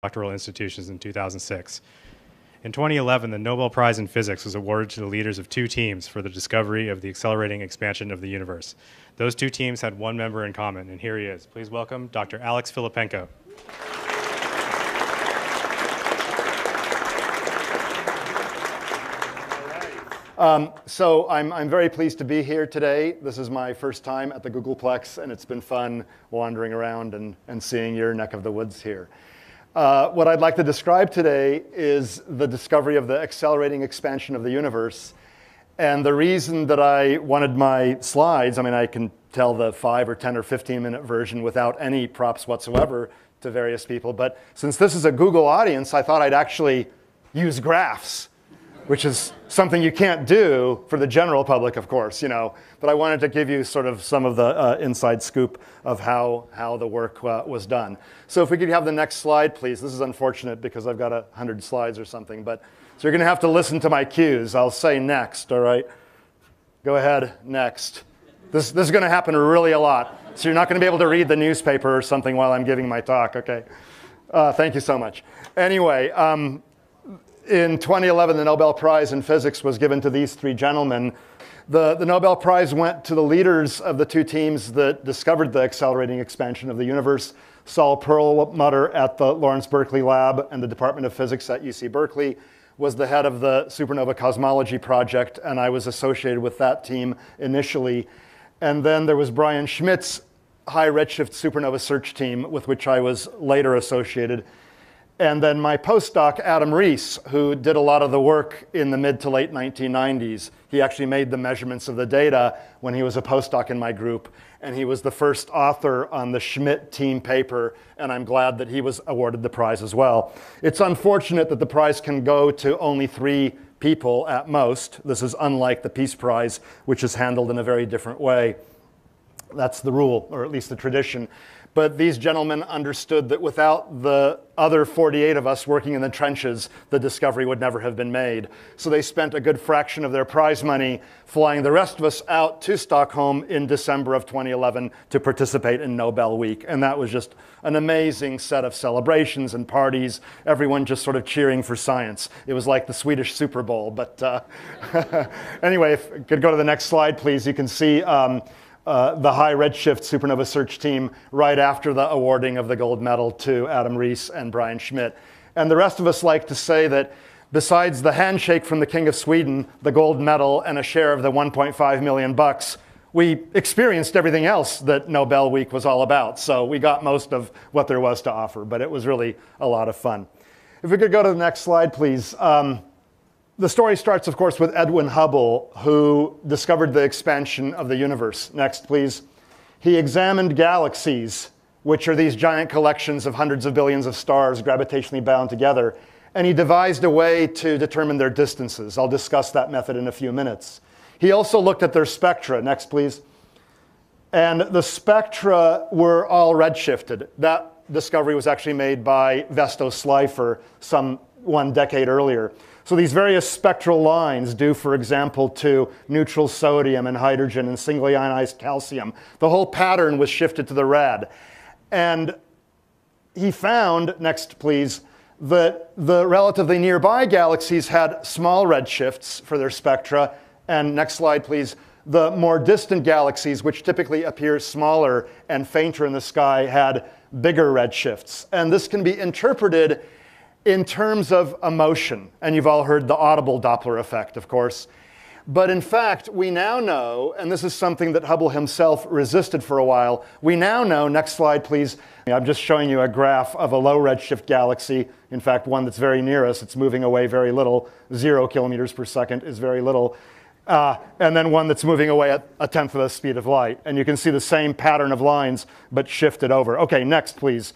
doctoral institutions in 2006. In 2011, the Nobel Prize in Physics was awarded to the leaders of two teams for the discovery of the accelerating expansion of the universe. Those two teams had one member in common, and here he is. Please welcome Dr. Alex Filippenko. So I'm very pleased to be here today. This is my first time at the Googleplex, and it's been fun wandering around and seeing your neck of the woods here. What I'd like to describe today is the discovery of the accelerating expansion of the universe. And the reason that I wanted my slides, I mean, I can tell the 5 or 10 or 15-minute version without any props whatsoever to various people. But since this is a Google audience, I thought I'd actually use graphs, which is something you can't do for the general public, of course, But I wanted to give you sort of some of the inside scoop of how the work was done. So if we could have the next slide, please. This is unfortunate because I've got 100 slides or something. So you're going to have to listen to my cues. I'll say next, all right? Go ahead, next. This is going to happen really a lot. So you're not going to be able to read the newspaper or something while I'm giving my talk, okay? Thank you so much. Anyway, in 2011, the Nobel Prize in Physics was given to these three gentlemen. The Nobel Prize went to the leaders of the two teams that discovered the accelerating expansion of the universe, Saul Perlmutter at the Lawrence Berkeley Lab and the Department of Physics at UC Berkeley was the head of the Supernova Cosmology Project, and I was associated with that team initially. And then there was Brian Schmidt's high redshift supernova search team, with which I was later associated. And then my postdoc, Adam Rees, who did a lot of the work in the mid to late 1990s. He actually made the measurements of the data when he was a postdoc in my group. And he was the first author on the Schmidt team paper. And I'm glad that he was awarded the prize as well. It's unfortunate that the prize can go to only 3 people at most. This is unlike the Peace Prize, which is handled in a very different way. That's the rule, or at least the tradition. But these gentlemen understood that without the other 48 of us working in the trenches, the discovery would never have been made. So they spent a good fraction of their prize money flying the rest of us out to Stockholm in December of 2011 to participate in Nobel Week. And that was just an amazing set of celebrations and parties, everyone just sort of cheering for science. It was like the Swedish Super Bowl. But anyway, if you could go to the next slide, please, you can see the high redshift supernova search team right after the awarding of the gold medal to Adam Rees and Brian Schmidt. And the rest of us like to say that besides the handshake from the King of Sweden, the gold medal, and a share of the $1.5 million, we experienced everything else that Nobel Week was all about. So we got most of what there was to offer, but it was really a lot of fun. If we could go to the next slide, please. The story starts, of course, with Edwin Hubble, who discovered the expansion of the universe. Next, please. He examined galaxies, which are these giant collections of hundreds of billions of stars gravitationally bound together, and he devised a way to determine their distances. I'll discuss that method in a few minutes. He also looked at their spectra. Next, please. And the spectra were all redshifted. That discovery was actually made by Vesto Slipher some 1 decade earlier. So these various spectral lines due, for example, to neutral sodium and hydrogen and singly ionized calcium. The whole pattern was shifted to the red. And he found, next please, that the relatively nearby galaxies had small redshifts for their spectra. And next slide, please. The more distant galaxies, which typically appear smaller and fainter in the sky, had bigger redshifts. And this can be interpreted in terms of emotion, and you've all heard the audible Doppler effect, of course. But in fact, we now know, and this is something that Hubble himself resisted for a while, we now know, next slide please, I'm just showing you a graph of a low redshift galaxy, in fact one that's very near us, it's moving away very little, 0 kilometers per second is very little, and then one that's moving away at 1/10 of the speed of light. And you can see the same pattern of lines, but shifted over. Okay, next please.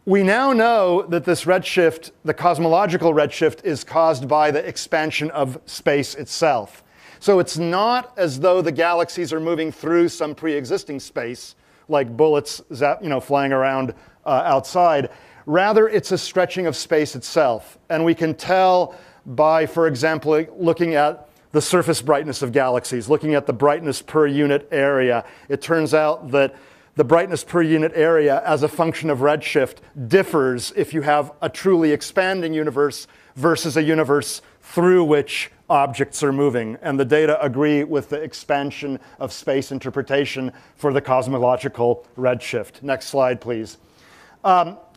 We now know that this redshift, the cosmological redshift, is caused by the expansion of space itself. So it's not as though the galaxies are moving through some pre-existing space, like bullets flying around outside. Rather, it's a stretching of space itself. And we can tell by, for example, looking at the surface brightness of galaxies, looking at the brightness per unit area. It turns out that the brightness per unit area as a function of redshift differs if you have a truly expanding universe versus a universe through which objects are moving. And the data agree with the expansion of space interpretation for the cosmological redshift. Next slide, please.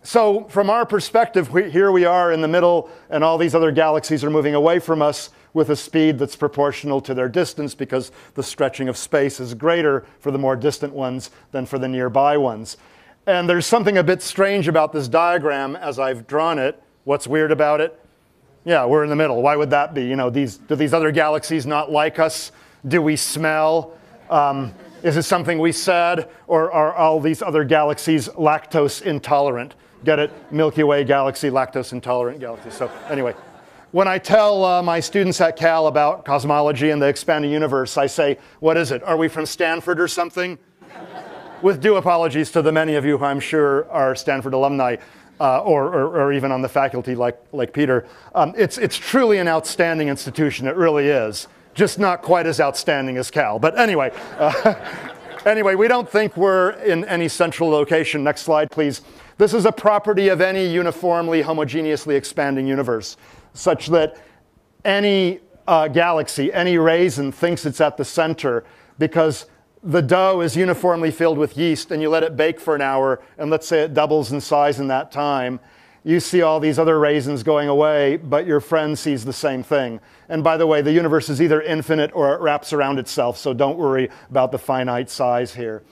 So from our perspective, here we are in the middle, and all these other galaxies are moving away from us with a speed that's proportional to their distance, because the stretching of space is greater for the more distant ones than for the nearby ones. And there's something a bit strange about this diagram as I've drawn it. What's weird about it? Yeah, we're in the middle. Why would that be? You know, do these other galaxies not like us? Do we smell? Is it something we said? Or are all these other galaxies lactose intolerant? Get it? Milky Way galaxy, lactose intolerant galaxy. So anyway, when I tell my students at Cal about cosmology and the expanding universe, I say, what is it? Are we from Stanford or something? With due apologies to the many of you who I'm sure are Stanford alumni, or even on the faculty like Peter. It's truly an outstanding institution. It really is. Just not quite as outstanding as Cal. But anyway, anyway, we don't think we're in any central location. Next slide, please. This is a property of any uniformly homogeneously expanding universe, such that any galaxy, any raisin thinks it's at the center, because the dough is uniformly filled with yeast, and you let it bake for an hour, and let's say it doubles in size in that time. You see all these other raisins going away, but your friend sees the same thing. And by the way, the universe is either infinite or it wraps around itself, so don't worry about the finite size here.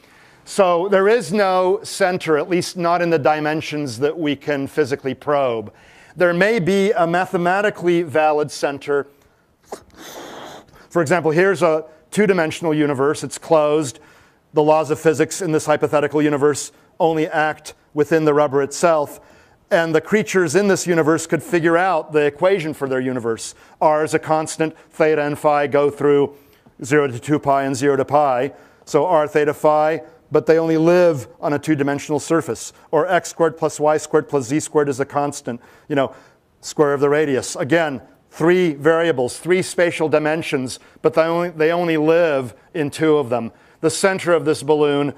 So there is no center, at least not in the dimensions that we can physically probe. There may be a mathematically valid center. For example, here's a two-dimensional universe. It's closed. The laws of physics in this hypothetical universe only act within the rubber itself. And the creatures in this universe could figure out the equation for their universe. R is a constant. Theta and phi go through 0 to 2 pi and 0 to pi. So R theta phi, but they only live on a two-dimensional surface. Or x squared plus y squared plus z squared is a constant. You know, square of the radius. Again, 3 variables, 3 spatial dimensions, but they only live in 2 of them. The center of this balloon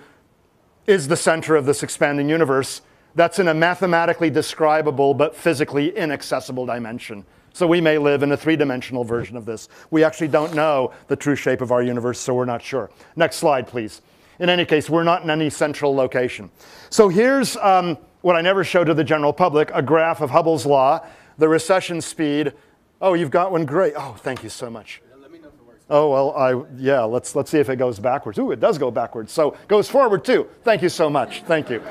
is the center of this expanding universe. That's in a mathematically describable but physically inaccessible dimension. So we may live in a 3-dimensional version of this. We actually don't know the true shape of our universe, so we're not sure. Next slide, please. In any case, we're not in any central location. So here's what I never show to the general public, a graph of Hubble's law, the recession speed. Oh, you've got one, great. Oh, thank you so much. Let me know if it works. Oh, well, yeah, let's see if it goes backwards. Ooh, it does go backwards. So it goes forward too. Thank you so much. Thank you.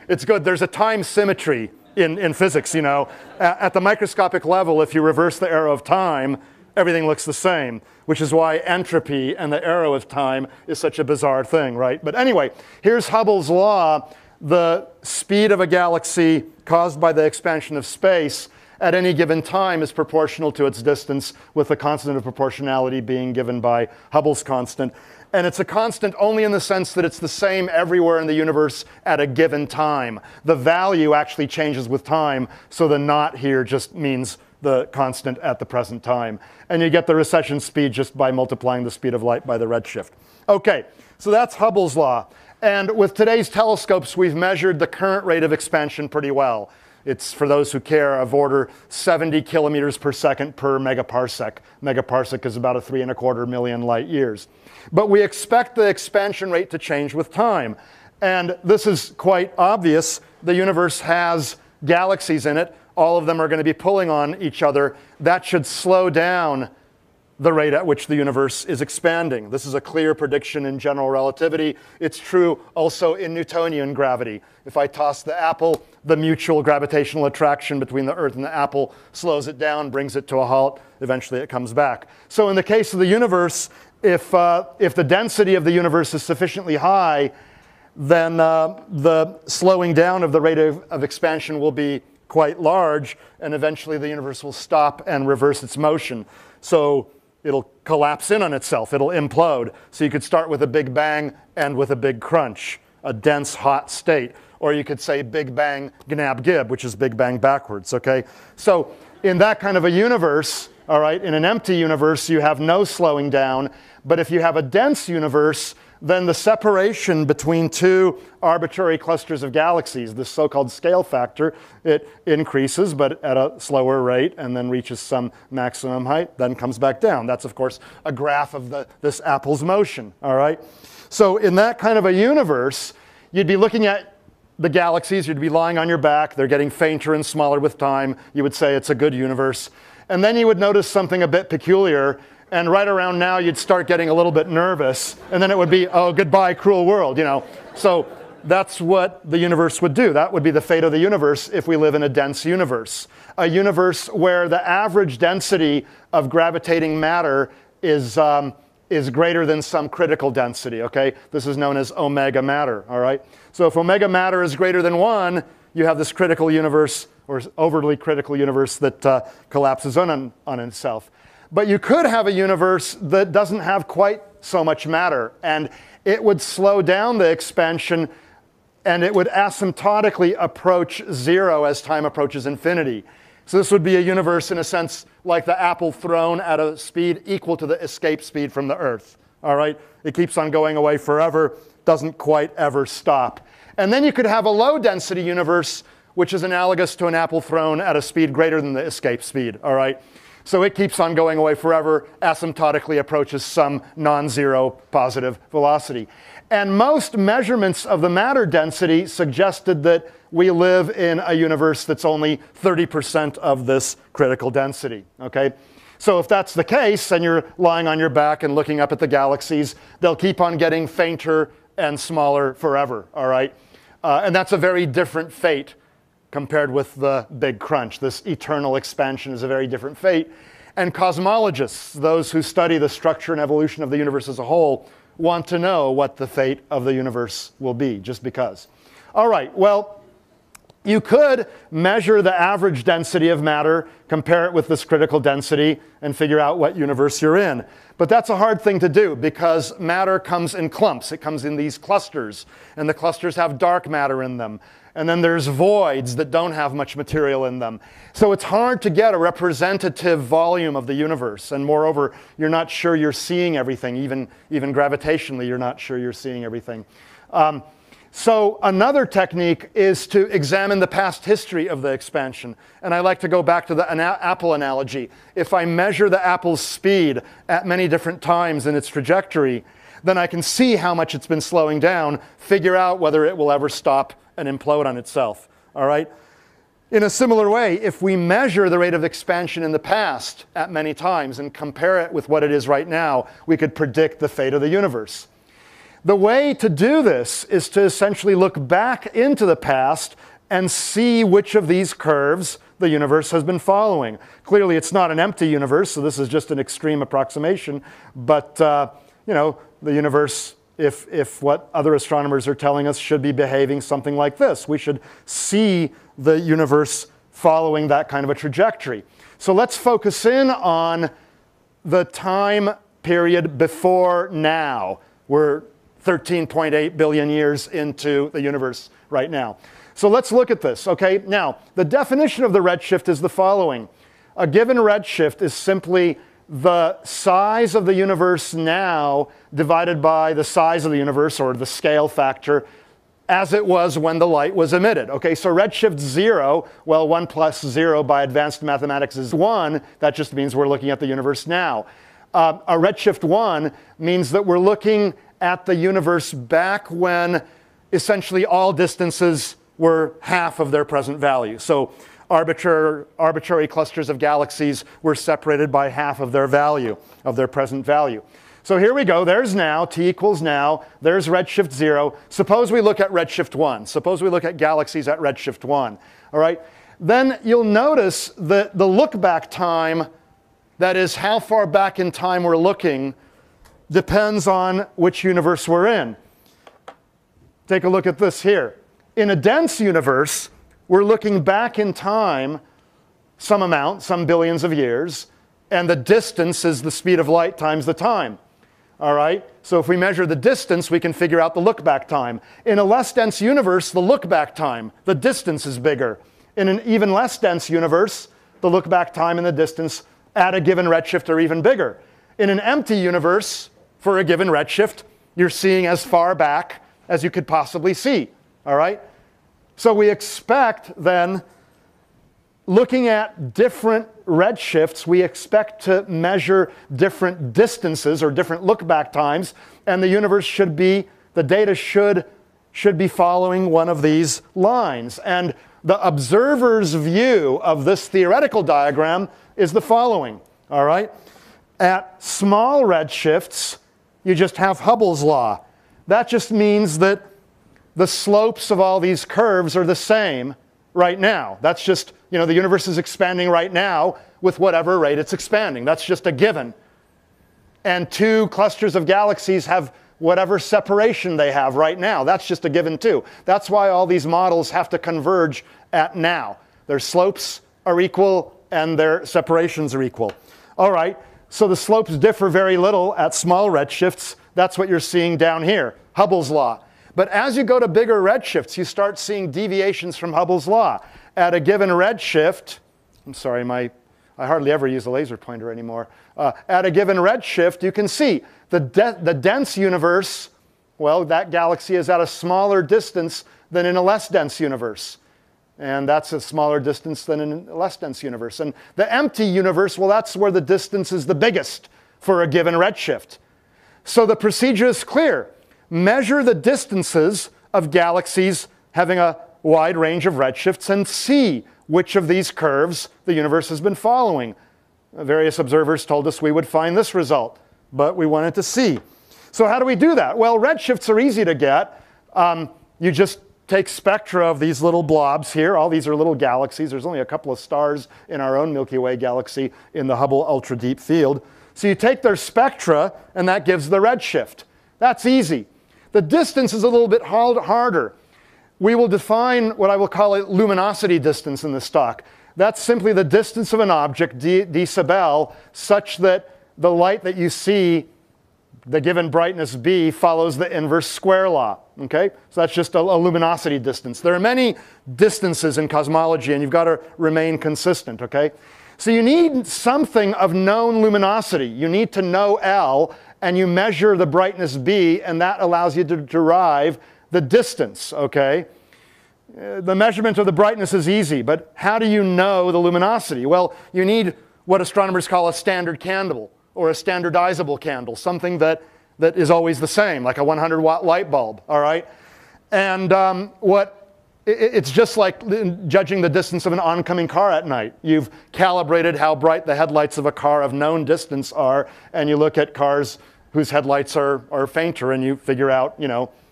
It's good. There's a time symmetry in physics, you know. At the microscopic level, if you reverse the arrow of time, everything looks the same, which is why entropy and the arrow of time is such a bizarre thing, right? But anyway, here's Hubble's law. The speed of a galaxy caused by the expansion of space at any given time is proportional to its distance, with the constant of proportionality being given by Hubble's constant. And it's a constant only in the sense that it's the same everywhere in the universe at a given time. The value actually changes with time, so the naught here just means the constant at the present time. And you get the recession speed just by multiplying the speed of light by the redshift. Okay, so that's Hubble's law. And with today's telescopes, we've measured the current rate of expansion pretty well. It's, for those who care, of order 70 kilometers per second per megaparsec. Megaparsec is about 3.25 million light years. But we expect the expansion rate to change with time. And this is quite obvious. The universe has galaxies in it. All of them are going to be pulling on each other. That should slow down the rate at which the universe is expanding. This is a clear prediction in general relativity. It's true also in Newtonian gravity. If I toss the apple, the mutual gravitational attraction between the Earth and the apple slows it down, brings it to a halt. Eventually it comes back. So in the case of the universe, if the density of the universe is sufficiently high, then the slowing down of the rate of expansion will be quite large, and eventually the universe will stop and reverse its motion. So it'll collapse in on itself. It'll implode. So you could start with a big bang and with a big crunch, a dense, hot state. Or you could say big bang gnab gib, which is big bang backwards, okay? So in that kind of a universe, all right, in an empty universe, you have no slowing down. But if you have a dense universe, then the separation between two arbitrary clusters of galaxies, this so-called scale factor, it increases, but at a slower rate, and then reaches some maximum height, then comes back down. That's, of course, a graph of this apple's motion, all right? So in that kind of a universe, you'd be looking at the galaxies, you'd be lying on your back, they're getting fainter and smaller with time. You would say it's a good universe. And then you would notice something a bit peculiar, and right around now you'd start getting a little bit nervous, and then it would be, oh, goodbye, cruel world, you know. So that's what the universe would do. That would be the fate of the universe if we live in a dense universe. A universe where the average density of gravitating matter is greater than some critical density, okay? This is known as omega matter, all right? So if omega matter is greater than 1, you have this critical universe, or overly critical universe, that collapses on itself. But you could have a universe that doesn't have quite so much matter, and it would slow down the expansion, and it would asymptotically approach 0 as time approaches infinity. So this would be a universe, in a sense, like the apple thrown at a speed equal to the escape speed from the Earth. All right? It keeps on going away forever, doesn't quite ever stop. And then you could have a low-density universe, which is analogous to an apple thrown at a speed greater than the escape speed. All right? So it keeps on going away forever, asymptotically approaches some non-zero positive velocity. And most measurements of the matter density suggested that we live in a universe that's only 30% of this critical density, okay? So if that's the case, and you're lying on your back and looking up at the galaxies, they'll keep on getting fainter and smaller forever, all right? And that's a very different fate compared with the Big Crunch. This eternal expansion is a very different fate. And cosmologists, those who study the structure and evolution of the universe as a whole, want to know what the fate of the universe will be, just because. All right, well, you could measure the average density of matter, compare it with this critical density, and figure out what universe you're in. But that's a hard thing to do, because matter comes in clumps. It comes in these clusters, and the clusters have dark matter in them. And then there's voids that don't have much material in them. So it's hard to get a representative volume of the universe. And moreover, you're not sure you're seeing everything. Even gravitationally, you're not sure you're seeing everything. So another technique is to examine the past history of the expansion. And I like to go back to the apple analogy. If I measure the apple's speed at many different times in its trajectory, then I can see how much it's been slowing down, figure out whether it will ever stop and implode on itself, all right? In a similar way, if we measure the rate of expansion in the past at many times and compare it with what it is right now, we could predict the fate of the universe. The way to do this is to essentially look back into the past and see which of these curves the universe has been following. Clearly, it's not an empty universe, so this is just an extreme approximation, but you know, the universe, if what other astronomers are telling us, should be behaving something like this. We should see the universe following that kind of a trajectory. So let's focus in on the time period before now. We're 13.8 billion years into the universe right now. So let's look at this, okay? Now, the definition of the redshift is the following. A given redshift is simply the size of the universe now divided by the size of the universe, or the scale factor, as it was when the light was emitted. Okay, so redshift 0, well, 1 plus 0 by advanced mathematics is 1. That just means we're looking at the universe now. A redshift 1 means that we're looking at the universe back when essentially all distances were half of their present value. So arbitrary clusters of galaxies were separated by half of their value, of their present value. So here we go. There's now, t equals now. There's redshift 0. Suppose we look at redshift 1. Suppose we look at galaxies at redshift 1. All right? Then you'll notice that the look-back time, that is how far back in time we're looking, depends on which universe we're in. Take a look at this here. In a dense universe, we're looking back in time some amount, some billions of years, and the distance is the speed of light times the time. All right? So if we measure the distance, we can figure out the look-back time. In a less dense universe, the look-back time, the distance is bigger. In an even less dense universe, the look-back time and the distance at a given redshift are even bigger. In an empty universe, for a given redshift, you're seeing as far back as you could possibly see, all right? So we expect then, looking at different redshifts, we expect to measure different distances or different look-back times, and the universe should be, the data should be following one of these lines. And the observer's view of this theoretical diagram is the following, all right? At small redshifts, you just have Hubble's law. That just means that the slopes of all these curves are the same right now. That's just, the universe is expanding right now with whatever rate it's expanding. That's just a given. And two clusters of galaxies have whatever separation they have right now. That's just a given too. That's why all these models have to converge at now. Their slopes are equal and their separations are equal. All right, so the slopes differ very little at small redshifts. That's what you're seeing down here, Hubble's law. But as you go to bigger redshifts, you start seeing deviations from Hubble's law. At a given redshift, I'm sorry, I hardly ever use a laser pointer anymore. At a given redshift, you can see the dense universe, well, that galaxy is at a smaller distance than in a less dense universe. And that's a smaller distance than in a less dense universe. And the empty universe, well, that's where the distance is the biggest for a given redshift. So the procedure is clear. Measure the distances of galaxies having a wide range of redshifts and see which of these curves the universe has been following. Various observers told us we would find this result, but we wanted to see. So how do we do that? Well, redshifts are easy to get. You just take spectra of these little blobs here. All these are little galaxies. There's only a couple of stars in our own Milky Way galaxy in the Hubble Ultra Deep Field. So you take their spectra, and that gives the redshift. That's easy. The distance is a little bit harder. We will define what I will call a luminosity distance in this talk. That's simply the distance of an object, d sub-L, such that the light that you see, the given brightness b, follows the inverse square law. Okay? So that's just a luminosity distance. There are many distances in cosmology, and you've got to remain consistent. Okay? So you need something of known luminosity. You need to know L, and you measure the brightness b, and that allows you to derive the distance. Okay? The measurement of the brightness is easy, but how do you know the luminosity? Well, you need what astronomers call a standard candle, or a standardizable candle, something that is always the same, like a 100-watt light bulb, all right? And it's just like judging the distance of an oncoming car at night. You've calibrated how bright the headlights of a car of known distance are, and you look at cars whose headlights are fainter, and you figure out,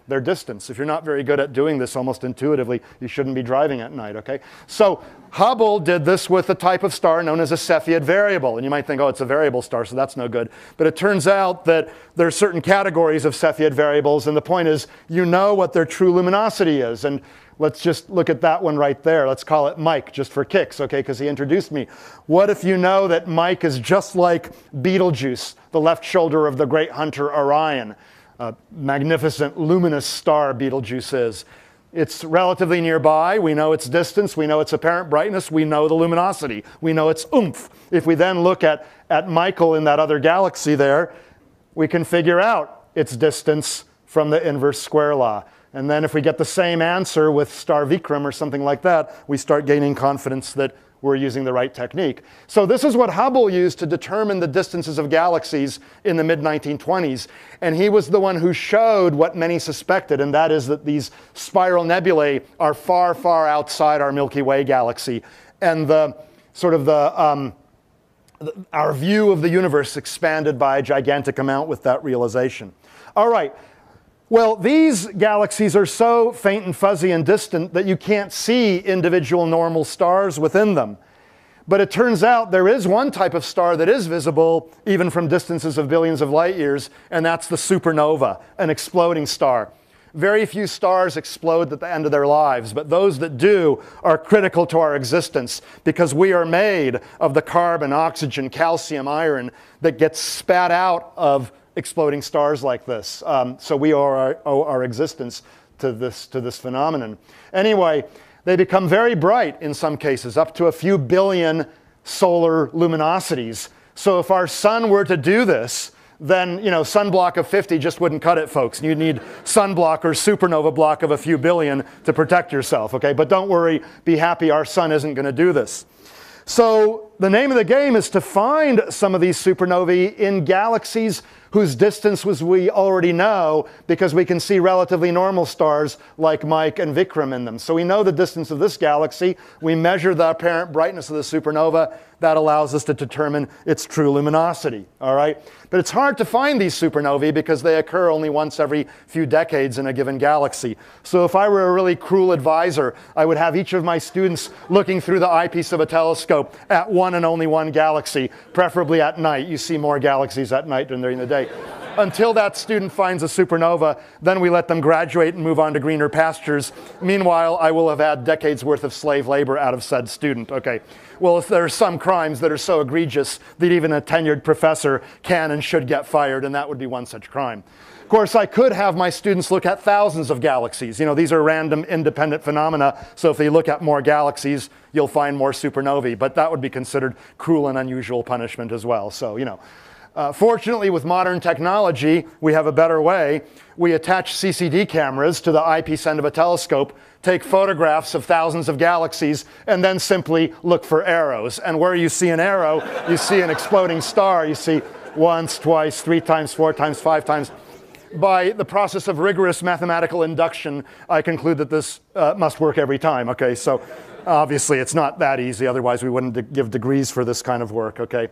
their distance. If you're not very good at doing this almost intuitively, you shouldn't be driving at night, okay? So Hubble did this with a type of star known as a Cepheid variable. And you might think, oh, it's a variable star, so that's no good. But it turns out that there are certain categories of Cepheid variables, and the point is, you know what their true luminosity is. And let's just look at that one right there. Let's call it Mike, just for kicks, okay, because he introduced me. What if you know that Mike is just like Betelgeuse, the left shoulder of the great hunter Orion? A magnificent luminous star Betelgeuse is. It's relatively nearby. We know its distance. We know its apparent brightness. We know the luminosity. We know its oomph. If we then look at Michael in that other galaxy there, we can figure out its distance from the inverse square law. And then if we get the same answer with star Vikram or something like that, we start gaining confidence that we're using the right technique. So this is what Hubble used to determine the distances of galaxies in the mid-1920s. And he was the one who showed what many suspected, and that is that these spiral nebulae are far, far outside our Milky Way galaxy. And our view of the universe expanded by a gigantic amount with that realization. All right. Well, these galaxies are so faint and fuzzy and distant that you can't see individual normal stars within them. But it turns out there is one type of star that is visible even from distances of billions of light years, and that's the supernova, an exploding star. Very few stars explode at the end of their lives, but those that do are critical to our existence because we are made of the carbon, oxygen, calcium, iron that gets spat out of exploding stars like this. So we owe our existence to this phenomenon. Anyway, they become very bright in some cases, up to a few billion solar luminosities. So if our sun were to do this, then sunblock of 50 just wouldn't cut it, folks. You'd need sunblock or supernova block of a few billion to protect yourself, okay? But don't worry, be happy, our sun isn't going to do this. So the name of the game is to find some of these supernovae in galaxies whose distance we already know, because we can see relatively normal stars like Mike and Vikram in them. So we know the distance of this galaxy. We measure the apparent brightness of the supernova. That allows us to determine its true luminosity, all right? But it's hard to find these supernovae because they occur only once every few decades in a given galaxy. So if I were a really cruel advisor, I would have each of my students looking through the eyepiece of a telescope at one and only one galaxy, preferably at night. You see more galaxies at night than during the day. Until that student finds a supernova, then we let them graduate and move on to greener pastures. Meanwhile, I will have had decades worth of slave labor out of said student, okay? Well, if there are some crimes that are so egregious that even a tenured professor can and should get fired, and that would be one such crime. Of course, I could have my students look at thousands of galaxies. These are random independent phenomena, so if they look at more galaxies, you'll find more supernovae, but that would be considered cruel and unusual punishment as well. So, fortunately, with modern technology, we have a better way. We attach CCD cameras to the eyepiece end of a telescope, take photographs of thousands of galaxies, and then simply look for arrows. And where you see an arrow, you see an exploding star. You see once, twice, 3 times, 4 times, 5 times. By the process of rigorous mathematical induction, I conclude that this must work every time, okay? So obviously it's not that easy, otherwise we wouldn't give degrees for this kind of work, okay?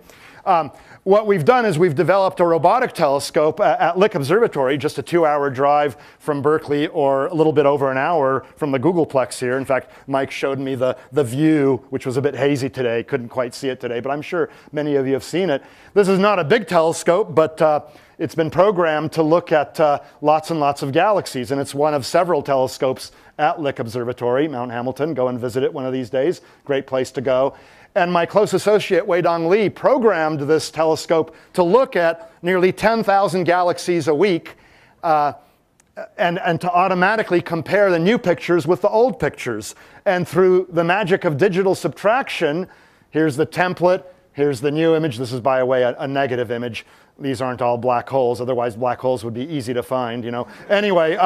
What we've done is we've developed a robotic telescope at Lick Observatory, just a 2-hour drive from Berkeley, or a little bit over an hour from the Googleplex here. In fact, Mike showed me the view, which was a bit hazy today. Couldn't quite see it today, but I'm sure many of you have seen it. This is not a big telescope, but it's been programmed to look at lots and lots of galaxies, and it's one of several telescopes at Lick Observatory, Mount Hamilton. Go and visit it one of these days. Great place to go. And my close associate, Wei-Dong Lee, programmed this telescope to look at nearly 10,000 galaxies a week and to automatically compare the new pictures with the old pictures. And through the magic of digital subtraction, here's the template, here's the new image. This is, by the way, a negative image. These aren't all black holes, otherwise black holes would be easy to find, Anyway,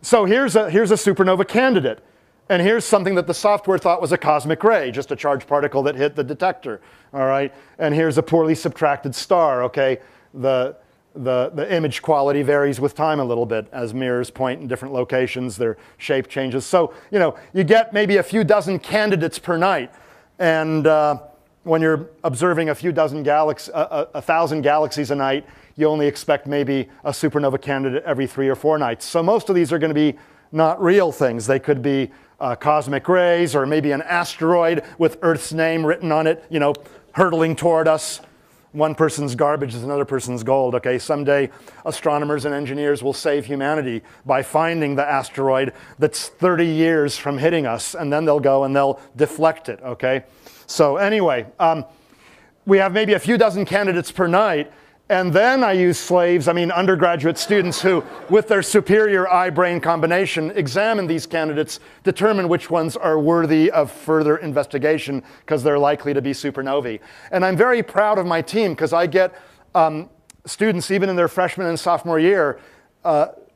so here's a supernova candidate. And here's something that the software thought was a cosmic ray, just a charged particle that hit the detector, all right? And here's a poorly subtracted star, okay? The image quality varies with time a little bit as mirrors point in different locations, their shape changes. So, you get maybe a few dozen candidates per night. And when you're observing a few dozen galaxies, 1,000 galaxies a night, you only expect maybe a supernova candidate every 3 or 4 nights. So most of these are going to be not real things. They could be cosmic rays, or maybe an asteroid with Earth's name written on it, hurtling toward us. One person's garbage is another person's gold, okay? Someday, astronomers and engineers will save humanity by finding the asteroid that's 30 years from hitting us, and then they'll go and they'll deflect it, okay? So anyway, we have maybe a few dozen candidates per night, and then I use undergraduate students who, with their superior eye-brain combination, examine these candidates, determine which ones are worthy of further investigation because they're likely to be supernovae. And I'm very proud of my team because I get students, even in their freshman and sophomore year,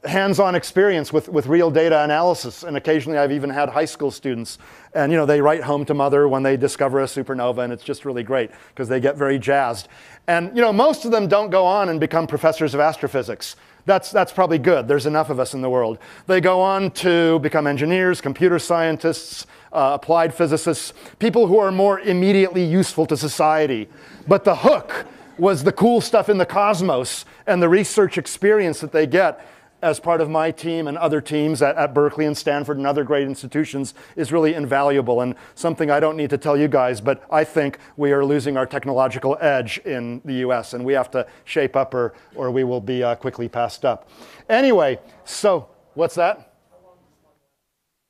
hands-on experience with real data analysis. And occasionally I've even had high school students. And they write home to mother when they discover a supernova, and it's just really great because they get very jazzed. And most of them don't go on and become professors of astrophysics. That's probably good. There's enough of us in the world. They go on to become engineers, computer scientists, applied physicists, people who are more immediately useful to society. But the hook was the cool stuff in the cosmos and the research experience that they get as part of my team and other teams at Berkeley and Stanford and other great institutions is really invaluable, and something I don't need to tell you guys, but I think we are losing our technological edge in the US, and we have to shape up or we will be quickly passed up. Anyway, so what's that?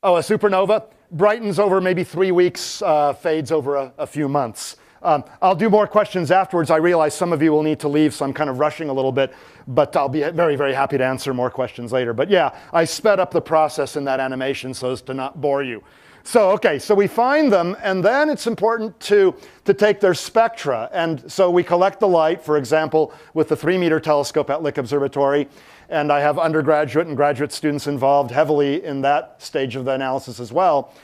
Oh, a supernova brightens over maybe 3 weeks, fades over a few months. I'll do more questions afterwards. I realize some of you will need to leave, so I'm kind of rushing a little bit, but I'll be very, very happy to answer more questions later. But yeah, I sped up the process in that animation so as to not bore you. So we find them, and then it's important to take their spectra. And so we collect the light, for example, with the 3-meter telescope at Lick Observatory. And I have undergraduate and graduate students involved heavily in that stage of the analysis as well.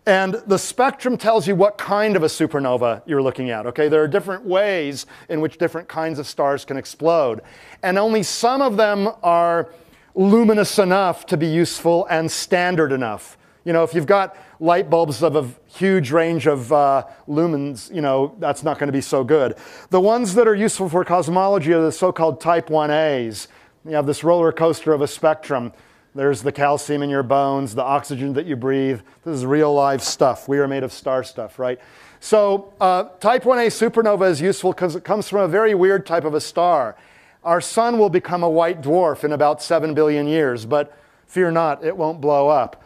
And the spectrum tells you what kind of a supernova you're looking at. Okay, there are different ways in which different kinds of stars can explode. And only some of them are luminous enough to be useful and standard enough. You know, if you've got light bulbs of a huge range of lumens, you know, that's not going to be so good. The ones that are useful for cosmology are the so-called type 1As. You have this roller coaster of a spectrum. There's the calcium in your bones, the oxygen that you breathe. This is real live stuff. We are made of star stuff, right? So type 1A supernova is useful because it comes from a very weird type of a star. Our sun will become a white dwarf in about 7 billion years, but fear not, it won't blow up.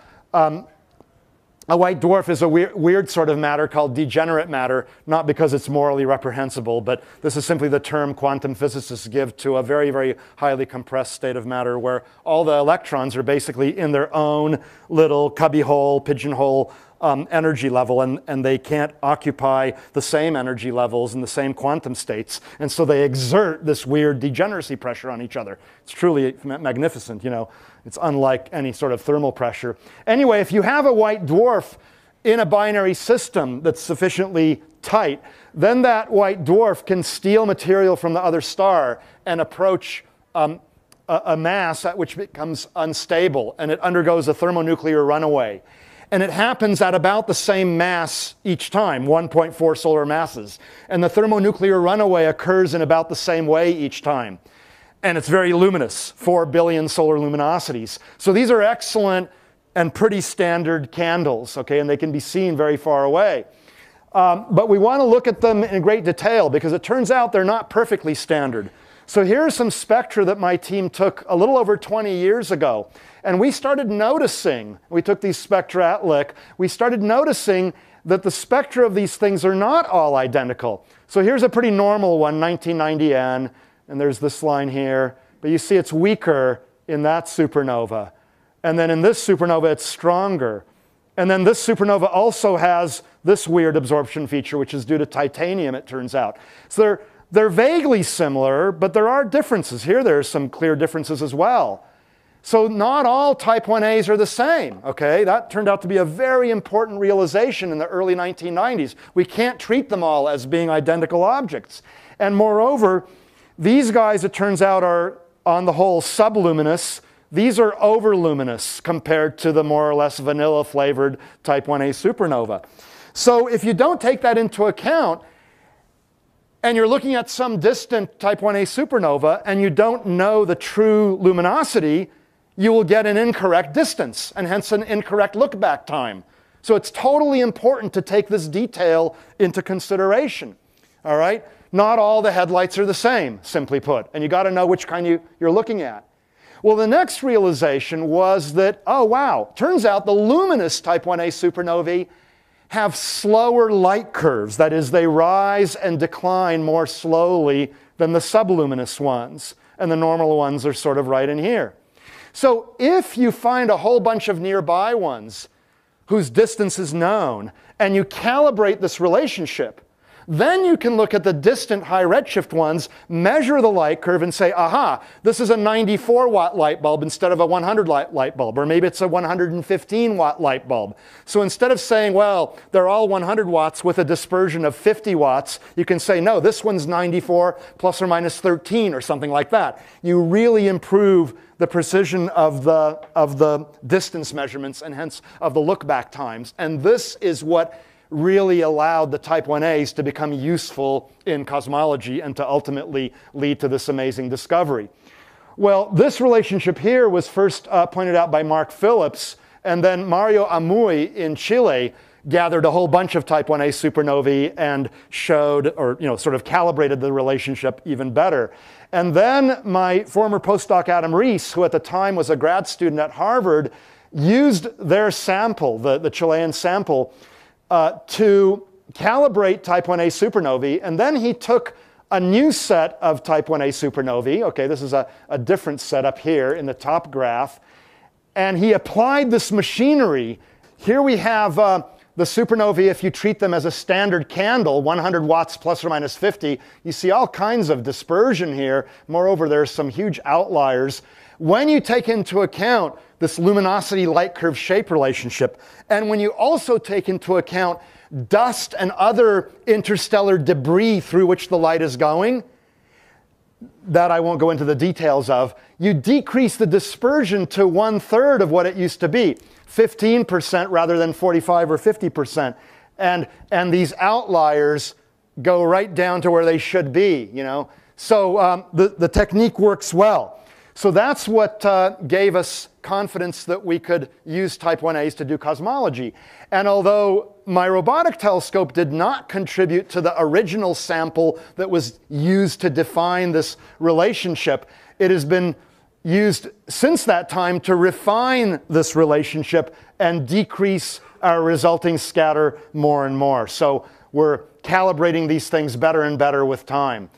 A white dwarf is a weird sort of matter called degenerate matter, not because it's morally reprehensible, but this is simply the term quantum physicists give to a very, very highly compressed state of matter where all the electrons are basically in their own little cubbyhole, pigeonhole energy level, and they can't occupy the same energy levels in the same quantum states. And so they exert this weird degeneracy pressure on each other. It's truly magnificent, you know. It's unlike any sort of thermal pressure. Anyway, if you have a white dwarf in a binary system that's sufficiently tight, then that white dwarf can steal material from the other star and approach a mass at which becomes unstable, and it undergoes a thermonuclear runaway. And it happens at about the same mass each time, 1.4 solar masses. And the thermonuclear runaway occurs in about the same way each time. And it's very luminous, 4 billion solar luminosities. So these are excellent and pretty standard candles, okay? And they can be seen very far away. But we want to look at them in great detail because it turns out they're not perfectly standard. So here are some spectra that my team took a little over 20 years ago. And we started noticing, we took these spectra at Lick, we started noticing that the spectra of these things are not all identical. So here's a pretty normal one, 1990N, and there's this line here. But you see it's weaker in that supernova. And then in this supernova, it's stronger. And then this supernova also has this weird absorption feature, which is due to titanium, it turns out. So they're vaguely similar, but there are differences. Here there's some clear differences as well. So not all type 1As are the same, okay? That turned out to be a very important realization in the early 1990s. We can't treat them all as being identical objects. And moreover, these guys, it turns out, are on the whole subluminous. These are overluminous compared to the more or less vanilla flavored type 1A supernova. So if you don't take that into account, and you're looking at some distant type 1A supernova, and you don't know the true luminosity, you will get an incorrect distance, and hence an incorrect look-back time. So it's totally important to take this detail into consideration, all right? Not all the headlights are the same, simply put, and you got to know which kind you're looking at. Well, the next realization was that, oh wow, turns out the luminous type 1A supernovae have slower light curves. That is, they rise and decline more slowly than the subluminous ones, and the normal ones are sort of right in here. So if you find a whole bunch of nearby ones whose distance is known, and you calibrate this relationship, then you can look at the distant high redshift ones, measure the light curve, and say, aha, this is a 94-watt light bulb instead of a 100-watt light bulb, or maybe it's a 115-watt light bulb. So instead of saying, well, they're all 100 watts with a dispersion of 50 watts, you can say, no, this one's 94 plus or minus 13 or something like that. You really improve the precision of the distance measurements and hence of the look-back times. And this is what really allowed the type 1As to become useful in cosmology and to ultimately lead to this amazing discovery. Well, this relationship here was first pointed out by Mark Phillips, and then Mario Amuy in Chile gathered a whole bunch of type 1A supernovae and showed, or sort of calibrated the relationship even better. And then my former postdoc Adam Rees, who at the time was a grad student at Harvard, used their sample, the Chilean sample, to calibrate type 1A supernovae, and then he took a new set of type 1A supernovae. Okay, this is a different set up here in the top graph, and he applied this machinery Here we have the supernovae. If you treat them as a standard candle, 100 watts plus or minus 50, you see all kinds of dispersion here. Moreover, there's some huge outliers. When you take into account this luminosity-light curve shape relationship, and when you also take into account dust and other interstellar debris through which the light is going, that I won't go into the details of, you decrease the dispersion to 1/3 of what it used to be, 15% rather than 45 or 50%. And these outliers go right down to where they should be, you know. So the technique works well. So that's what gave us confidence that we could use Type 1As to do cosmology. And although my robotic telescope did not contribute to the original sample that was used to define this relationship, it has been used since that time to refine this relationship and decrease our resulting scatter more and more. So we're calibrating these things better and better with time.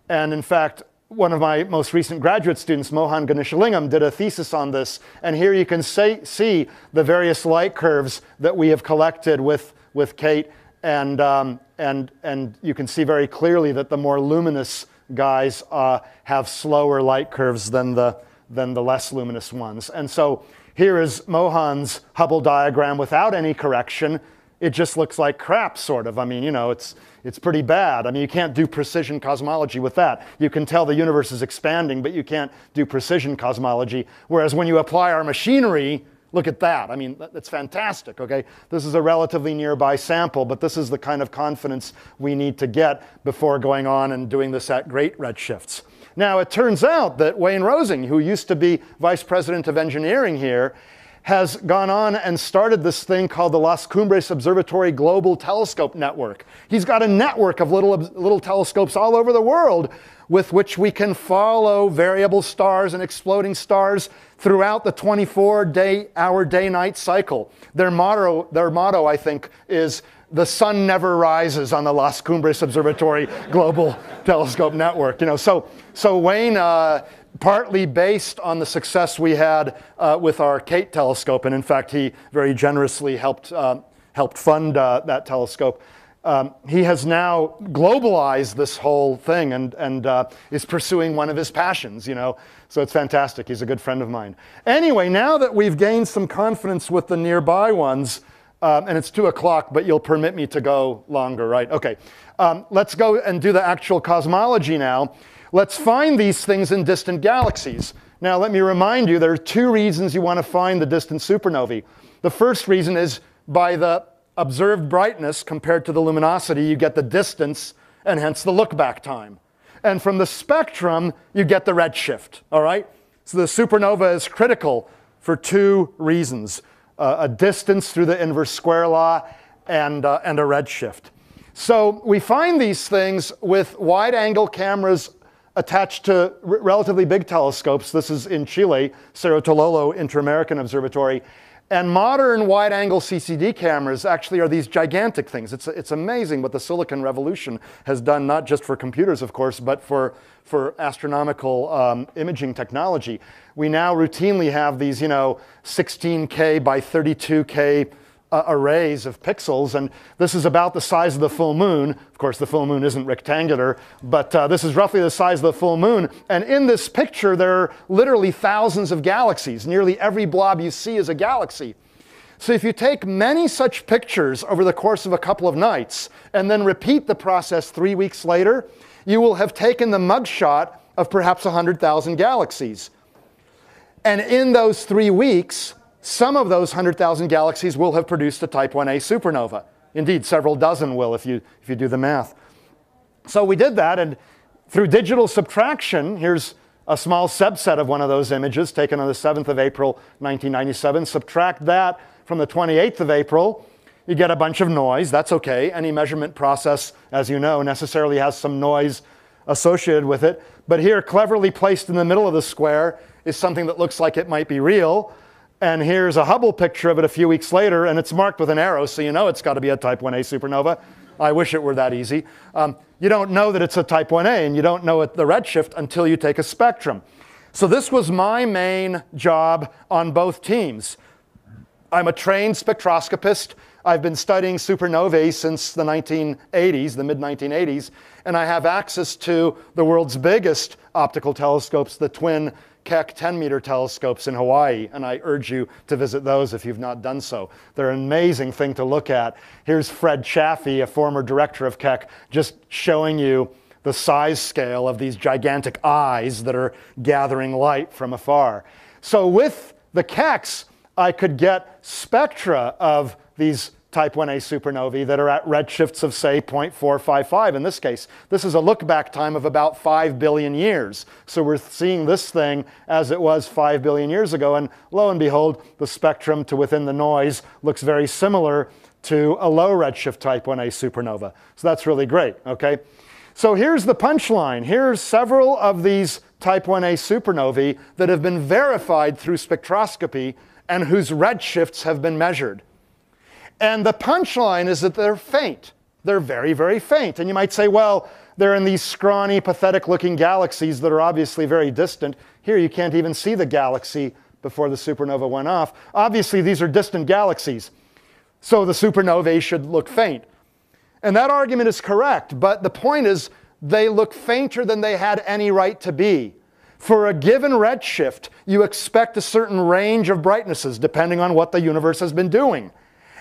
And in fact, one of my most recent graduate students, Mohan Ganeshalingam, did a thesis on this. And here you can see the various light curves that we have collected with Kate. And you can see very clearly that the more luminous guys have slower light curves than the less luminous ones. And so here is Mohan's Hubble diagram without any correction. It just looks like crap, sort of. I mean, you know, it's pretty bad. I mean, you can't do precision cosmology with that. You can tell the universe is expanding, but you can't do precision cosmology. Whereas when you apply our machinery, look at that. I mean, that's fantastic, okay? This is a relatively nearby sample, but this is the kind of confidence we need to get before going on and doing this at great redshifts. Now, it turns out that Wayne Rosing, who used to be vice president of engineering here, has gone on and started this thing called the Las Cumbres Observatory Global Telescope Network. He's got a network of little telescopes all over the world with which we can follow variable stars and exploding stars throughout the 24-hour day-night cycle. Their motto, I think, is "The sun never rises" on the Las Cumbres Observatory Global Telescope Network. You know, so Wayne, partly based on the success we had with our Kate telescope, and in fact he very generously helped fund that telescope. He has now globalized this whole thing and is pursuing one of his passions, you know. So it's fantastic. He's a good friend of mine. Anyway, now that we've gained some confidence with the nearby ones, and it's 2 o'clock, but you'll permit me to go longer, right? Okay. Let's go and do the actual cosmology now. Let's find these things in distant galaxies. Now, let me remind you, there are 2 reasons you want to find the distant supernovae. The first reason is by the observed brightness compared to the luminosity, you get the distance and hence the look-back time. And from the spectrum, you get the redshift, all right? So the supernova is critical for 2 reasons, a distance through the inverse square law and a redshift. So we find these things with wide-angle cameras attached to relatively big telescopes. This is in Chile, Cerro Tololo Inter-American Observatory. And modern wide-angle CCD cameras actually are these gigantic things. It's amazing what the Silicon Revolution has done, not just for computers, of course, but for astronomical imaging technology. We now routinely have these, you know, 16K by 32K arrays of pixels, and this is about the size of the full moon. Of course, the full moon isn't rectangular, but this is roughly the size of the full moon. And in this picture, there are literally thousands of galaxies. Nearly every blob you see is a galaxy. So if you take many such pictures over the course of a couple of nights, and then repeat the process 3 weeks later, you will have taken the mugshot of perhaps 100,000 galaxies. And in those 3 weeks, some of those 100,000 galaxies will have produced a Type 1a supernova. Indeed, several dozen will if you do the math. So we did that, and through digital subtraction, here's a small subset of one of those images taken on the 7th of April, 1997. Subtract that from the 28th of April, you get a bunch of noise. That's okay. Any measurement process, as you know, necessarily has some noise associated with it. But here, cleverly placed in the middle of the square, is something that looks like it might be real. And here's a Hubble picture of it a few weeks later, and it's marked with an arrow, so you know it's got to be a Type 1a supernova. I wish it were that easy. You don't know that it's a Type 1a, and you don't know the redshift until you take a spectrum. So this was my main job on both teams. I'm a trained spectroscopist. I've been studying supernovae since the 1980s, the mid-1980s, and I have access to the world's biggest optical telescopes, the twin Keck 10-meter telescopes in Hawaii, and I urge you to visit those if you've not done so. They're an amazing thing to look at. Here's Fred Chaffee, a former director of Keck, just showing you the size scale of these gigantic eyes that are gathering light from afar. So with the Kecks, I could get spectra of these type 1a supernovae that are at redshifts of, say, 0.455 in this case. This is a look-back time of about 5 billion years. So we're seeing this thing as it was 5 billion years ago, and lo and behold, the spectrum to within the noise looks very similar to a low redshift type 1a supernova. So that's really great, okay? So here's the punchline. Here's several of these type 1a supernovae that have been verified through spectroscopy and whose redshifts have been measured. And the punchline is that they're faint. They're very, very faint. And you might say, well, they're in these scrawny, pathetic-looking galaxies that are obviously very distant. Here, you can't even see the galaxy before the supernova went off. Obviously, these are distant galaxies. So the supernovae should look faint. And that argument is correct. But the point is, they look fainter than they had any right to be. For a given redshift, you expect a certain range of brightnesses, depending on what the universe has been doing.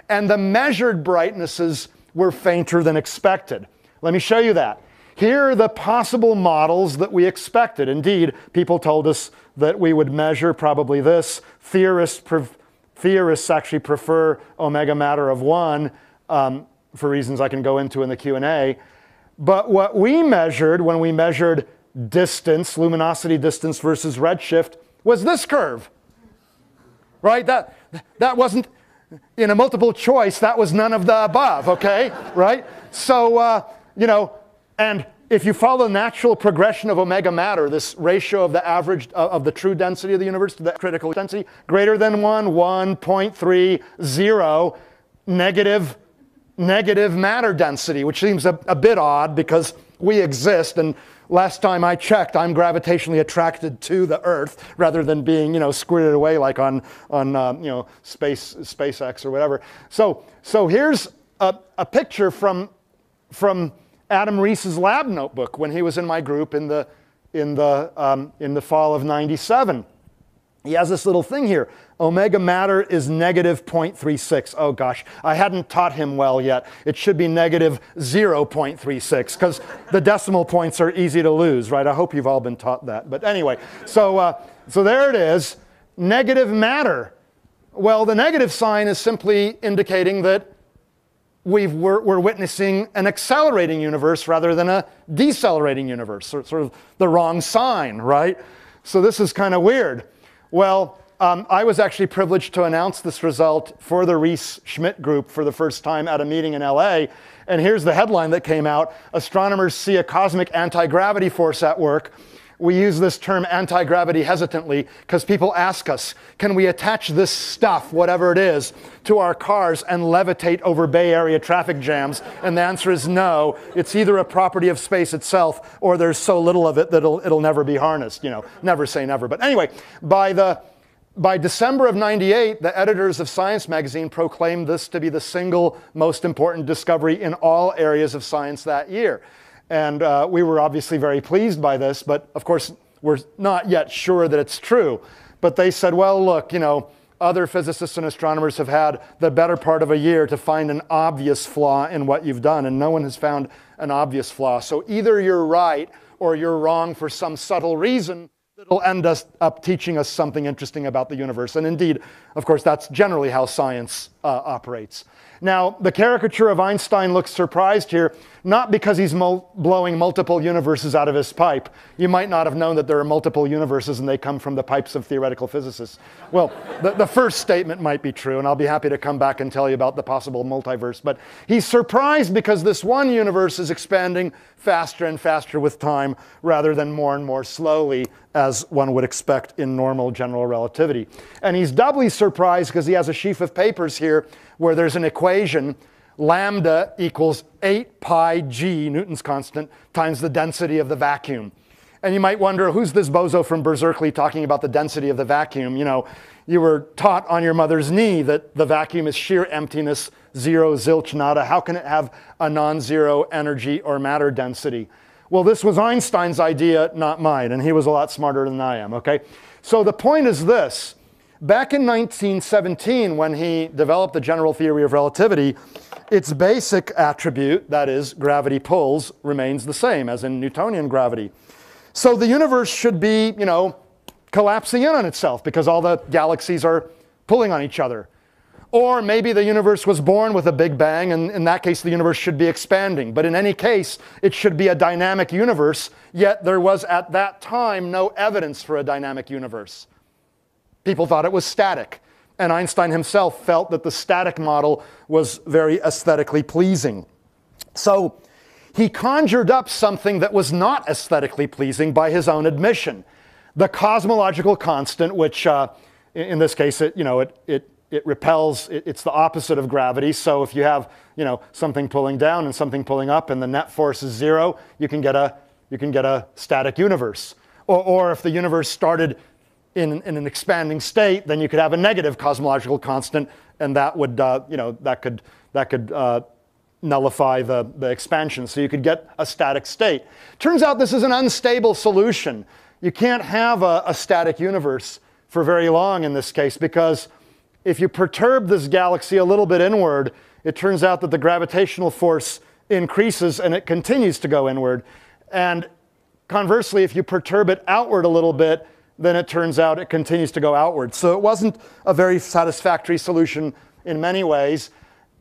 And the measured brightnesses were fainter than expected. Let me show you that. Here are the possible models that we expected. Indeed, people told us that we would measure probably this. Theorists actually prefer omega matter of 1 for reasons I can go into in the Q&A. But what we measured when we measured distance, luminosity distance versus redshift, was this curve. Right? That wasn't... In a multiple choice, that was none of the above, okay? Right? So, you know, and if you follow the natural progression of omega matter, this ratio of the average of the true density of the universe to the critical density, greater than 1, 1.30, negative matter density, which seems a bit odd because we exist, and last time I checked, I'm gravitationally attracted to the Earth rather than being, squirted away like on SpaceX or whatever. So here's a picture from Adam Rees's lab notebook when he was in my group in the fall of '97. He has this little thing here. Omega matter is negative 0.36. Oh gosh, I hadn't taught him well yet. It should be negative 0.36 because the decimal points are easy to lose, right? I hope you've all been taught that. But anyway, so there it is, negative matter. Well, the negative sign is simply indicating that we're witnessing an accelerating universe rather than a decelerating universe, sort of the wrong sign, right? So this is kind of weird. Well, I was actually privileged to announce this result for the Rees-Schmidt group for the first time at a meeting in LA. And here's the headline that came out. Astronomers see a cosmic anti-gravity force at work. We use this term anti-gravity hesitantly because people ask us, can we attach this stuff, whatever it is, to our cars and levitate over Bay Area traffic jams? And the answer is no. It's either a property of space itself or there's so little of it that it'll never be harnessed. Never say never. But anyway, by December of '98, the editors of Science magazine proclaimed this to be the single most important discovery in all areas of science that year. And we were obviously very pleased by this, but of course, we're not yet sure that it's true. But they said, well, look, other physicists and astronomers have had the better part of a year to find an obvious flaw in what you've done, and no one has found an obvious flaw. So either you're right or you're wrong for some subtle reason that'll end up teaching us something interesting about the universe. And indeed, of course, that's generally how science operates. Now, the caricature of Einstein looks surprised here, not because he's blowing multiple universes out of his pipe. You might not have known that there are multiple universes and they come from the pipes of theoretical physicists. Well, the first statement might be true, and I'll be happy to come back and tell you about the possible multiverse. But he's surprised because this one universe is expanding faster and faster with time rather than more and more slowly, as one would expect in normal general relativity. And he's doubly surprised because he has a sheaf of papers here where there's an equation, lambda equals 8 pi g, Newton's constant, times the density of the vacuum. And you might wonder, who's this bozo from Berkeley talking about the density of the vacuum? You know, you were taught on your mother's knee that the vacuum is sheer emptiness, zero, zilch, nada. How can it have a non-zero energy or matter density? Well, this was Einstein's idea, not mine, and he was a lot smarter than I am, okay? So the point is this. Back in 1917, when he developed the general theory of relativity, its basic attribute, that is, gravity pulls, remains the same as in Newtonian gravity. So the universe should be, you know, collapsing in on itself because all the galaxies are pulling on each other. Or maybe the universe was born with a big bang, and in that case the universe should be expanding. But in any case, it should be a dynamic universe, yet there was at that time no evidence for a dynamic universe. People thought it was static. And Einstein himself felt that the static model was very aesthetically pleasing. So he conjured up something that was not aesthetically pleasing by his own admission. The cosmological constant, which in this case, it repels, it's the opposite of gravity. So if you have, you know, something pulling down and something pulling up and the net force is zero, you can get a static universe. Or if the universe started in an expanding state, then you could have a negative cosmological constant, and that would, that could nullify the expansion. So you could get a static state. Turns out this is an unstable solution. You can't have a static universe for very long in this case, because if you perturb this galaxy a little bit inward, it turns out that the gravitational force increases and it continues to go inward. And conversely, if you perturb it outward a little bit, then it turns out it continues to go outward. So it wasn't a very satisfactory solution in many ways.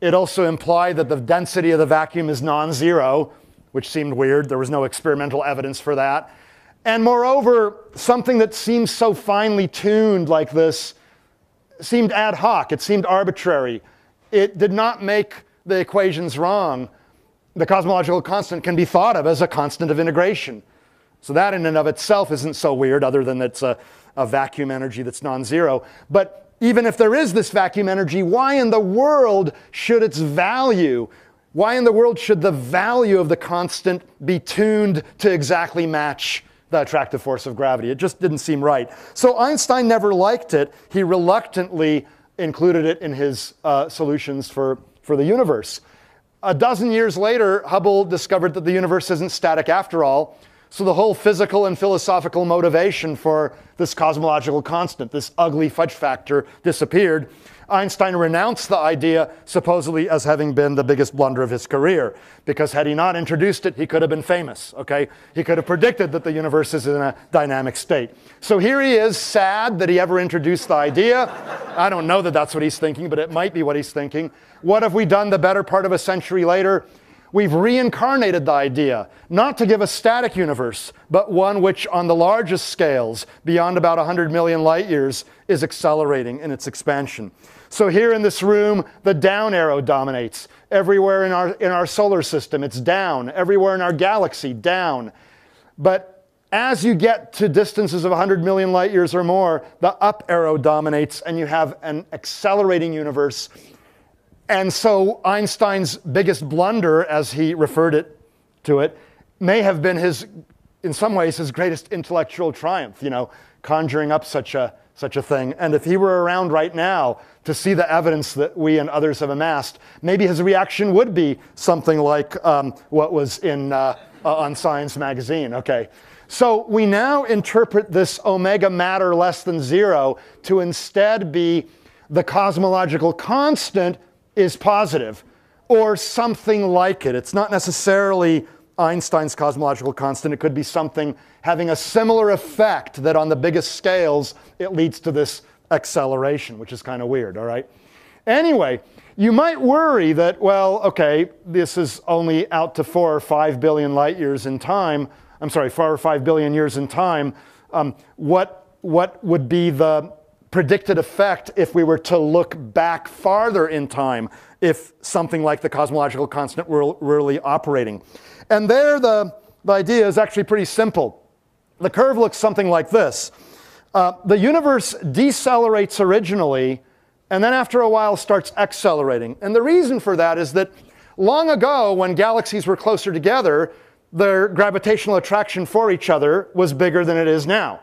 It also implied that the density of the vacuum is non-zero, which seemed weird. There was no experimental evidence for that. And moreover, something that seems so finely tuned like this seemed ad hoc. It seemed arbitrary. It did not make the equations wrong. The cosmological constant can be thought of as a constant of integration. So that in and of itself isn't so weird, other than it's a vacuum energy that's non-zero. But even if there is this vacuum energy, why in the world should its value, why in the world should the value of the constant be tuned to exactly match the attractive force of gravity? It just didn't seem right. So Einstein never liked it. He reluctantly included it in his solutions for the universe. A dozen years later, Hubble discovered that the universe isn't static after all. So the whole physical and philosophical motivation for this cosmological constant, this ugly fudge factor, disappeared. Einstein renounced the idea supposedly as having been the biggest blunder of his career, because had he not introduced it, he could have been famous, okay? He could have predicted that the universe is in a dynamic state. So here he is, sad that he ever introduced the idea. I don't know that that's what he's thinking, but it might be what he's thinking. What have we done the better part of a century later? We've reincarnated the idea, not to give a static universe, but one which on the largest scales, beyond about 100 million light years, is accelerating in its expansion. So here in this room, the down arrow dominates. Everywhere in our solar system, it's down. Everywhere in our galaxy, down. But as you get to distances of 100 million light years or more, the up arrow dominates, and you have an accelerating universe. And so Einstein's biggest blunder, as he referred to it, may have been in some ways, his greatest intellectual triumph, conjuring up such a thing. And if he were around right now to see the evidence that we and others have amassed, maybe his reaction would be something like what was on Science magazine. Okay. So we now interpret this omega matter less than zero to instead be the cosmological constant is positive, or something like it. It's not necessarily Einstein's cosmological constant. It could be something having a similar effect that on the biggest scales, it leads to this acceleration, which is kind of weird, all right? Anyway, you might worry that, well, okay, this is only out to 4 or 5 billion light years in time. I'm sorry, 4 or 5 billion years in time. What would be the predicted effect if we were to look back farther in time, if something like the cosmological constant were really operating? And there the idea is actually pretty simple. The curve looks something like this. The universe decelerates originally, and then after a while starts accelerating. And the reason for that is that long ago, when galaxies were closer together, their gravitational attraction for each other was bigger than it is now.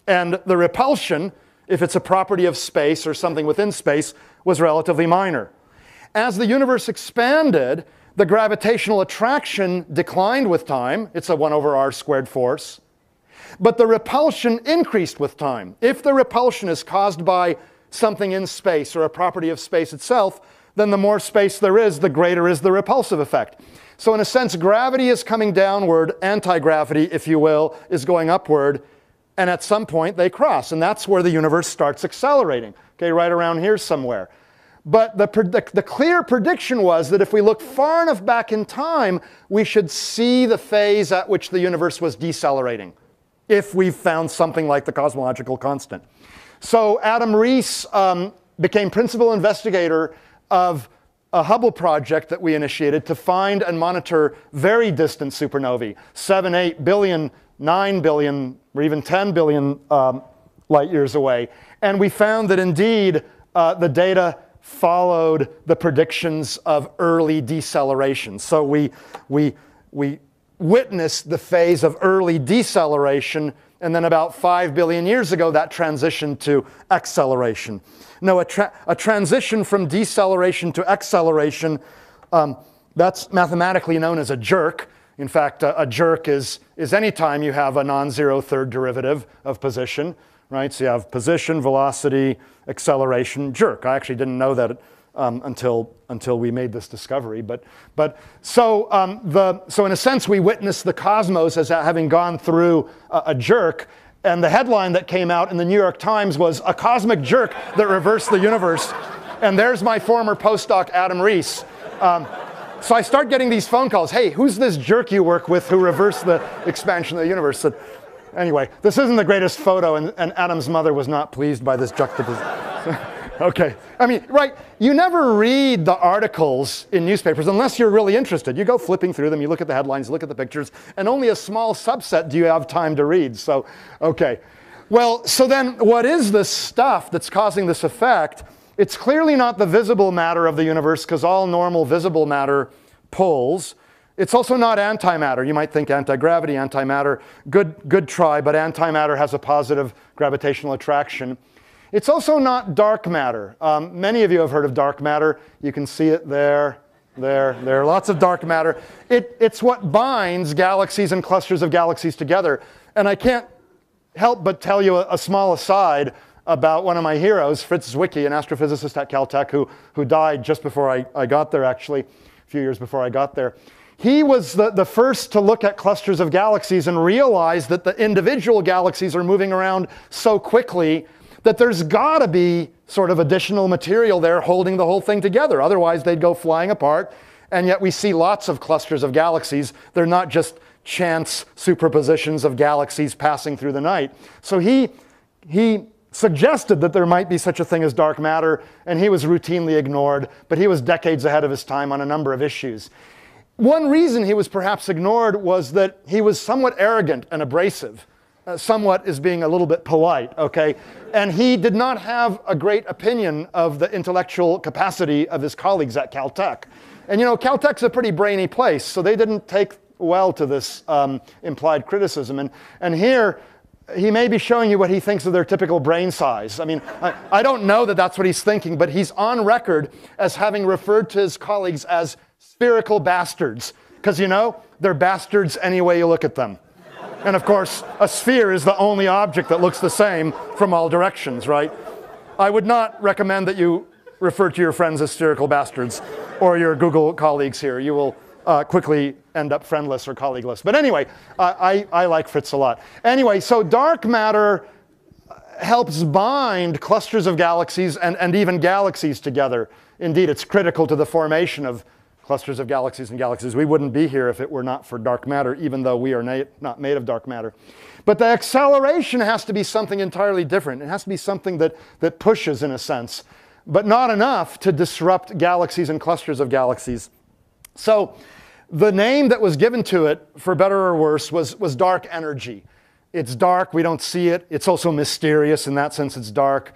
And the repulsion, if it's a property of space or something within space, was relatively minor. As the universe expanded, the gravitational attraction declined with time. It's a 1 over r squared force. But the repulsion increased with time. If the repulsion is caused by something in space or a property of space itself, then the more space there is, the greater is the repulsive effect. So in a sense, gravity is coming downward, anti-gravity, if you will, is going upward, and at some point they cross, and that's where the universe starts accelerating, okay, right around here somewhere. But the clear prediction was that if we look far enough back in time, we should see the phase at which the universe was decelerating, if we found something like the cosmological constant. So Adam Rees became principal investigator of a Hubble project that we initiated to find and monitor very distant supernovae, 7, 8 billion, 9 billion, or even 10 billion light years away. And we found that indeed the data followed the predictions of early deceleration. So we witnessed the phase of early deceleration, and then about 5 billion years ago, that transitioned to acceleration. No, a transition from deceleration to acceleration, that's mathematically known as a jerk. In fact, a jerk is any time you have a non-zero third derivative of position, right? So you have position, velocity, acceleration, jerk. I actually didn't know that until we made this discovery. So in a sense, we witnessed the cosmos as having gone through a jerk. And the headline that came out in the New York Times was "A Cosmic Jerk That Reversed the Universe." And there's my former postdoc, Adam Rees. So I start getting these phone calls. Hey, who's this jerk you work with who reversed the expansion of the universe? So anyway, this isn't the greatest photo, and Adam's mother was not pleased by this juxtaposition. Okay. I mean, right, you never read the articles in newspapers unless you're really interested. You go flipping through them, you look at the headlines, you look at the pictures, and only a small subset do you have time to read. So, okay. Well, so then what is this stuff that's causing this effect? It's clearly not the visible matter of the universe, because all normal visible matter pulls. It's also not antimatter. You might think anti-gravity, antimatter. Good try, but antimatter has a positive gravitational attraction. It's also not dark matter. Many of you have heard of dark matter. You can see it there. Lots of dark matter. It's what binds galaxies and clusters of galaxies together. And I can't help but tell you a small aside about one of my heroes, Fritz Zwicky, an astrophysicist at Caltech who died just before I got there, actually, a few years before I got there. He was the first to look at clusters of galaxies and realize that the individual galaxies are moving around so quickly that there's got to be sort of additional material there holding the whole thing together. Otherwise, they'd go flying apart. And yet we see lots of clusters of galaxies. They're not just chance superpositions of galaxies passing through the night. So he suggested that there might be such a thing as dark matter, and he was routinely ignored. But he was decades ahead of his time on a number of issues. One reason he was perhaps ignored was that he was somewhat arrogant and abrasive. Somewhat is being a little bit polite, okay? And he did not have a great opinion of the intellectual capacity of his colleagues at Caltech. And you know, Caltech's a pretty brainy place, so they didn't take well to this implied criticism. And here, he may be showing you what he thinks of their typical brain size. I mean, I don't know that that's what he's thinking, but he's on record as having referred to his colleagues as spherical bastards. Because, you know, they're bastards any way you look at them. And of course, a sphere is the only object that looks the same from all directions, right? I would not recommend that you refer to your friends as spherical bastards or your Google colleagues here. You will quickly end up friendless or colleagueless. But anyway, I like Fritz a lot. Anyway, so dark matter helps bind clusters of galaxies and even galaxies together. Indeed, it's critical to the formation of clusters of galaxies and galaxies. We wouldn't be here if it were not for dark matter, even though we are not made of dark matter. But the acceleration has to be something entirely different. It has to be something that pushes, in a sense, but not enough to disrupt galaxies and clusters of galaxies. So the name that was given to it, for better or worse, was dark energy. It's dark, we don't see it. It's also mysterious in that sense, it's dark.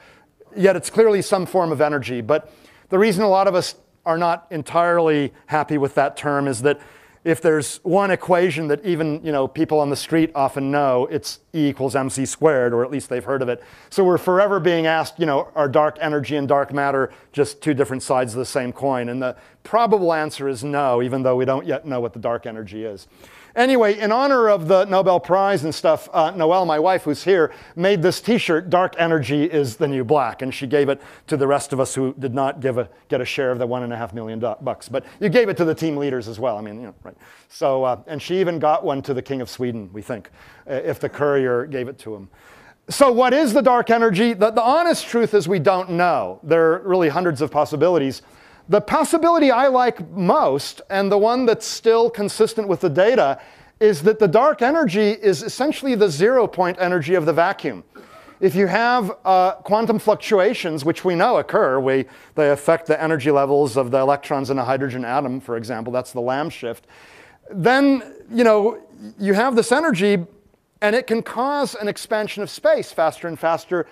Yet it's clearly some form of energy. But the reason a lot of us are not entirely happy with that term is that if there's one equation that even people on the street often know, it's E equals mc squared, or at least they've heard of it. So we're forever being asked, are dark energy and dark matter just two different sides of the same coin? And the probable answer is no, even though we don't yet know what the dark energy is. Anyway, in honor of the Nobel Prize and stuff, Noelle, my wife, who's here, made this T-shirt, "Dark Energy is the New Black," and she gave it to the rest of us who did not get a share of the $1.5 million bucks. But you gave it to the team leaders as well. I mean, right. So, and she even got one to the King of Sweden, we think, if the courier gave it to him. So what is the dark energy? The honest truth is we don't know. There are really hundreds of possibilities. The possibility I like most, and the one that's still consistent with the data, is that the dark energy is essentially the zero-point energy of the vacuum. If you have quantum fluctuations, which we know occur, they affect the energy levels of the electrons in a hydrogen atom, for example, that's the Lamb shift, then you have this energy, and it can cause an expansion of space faster and faster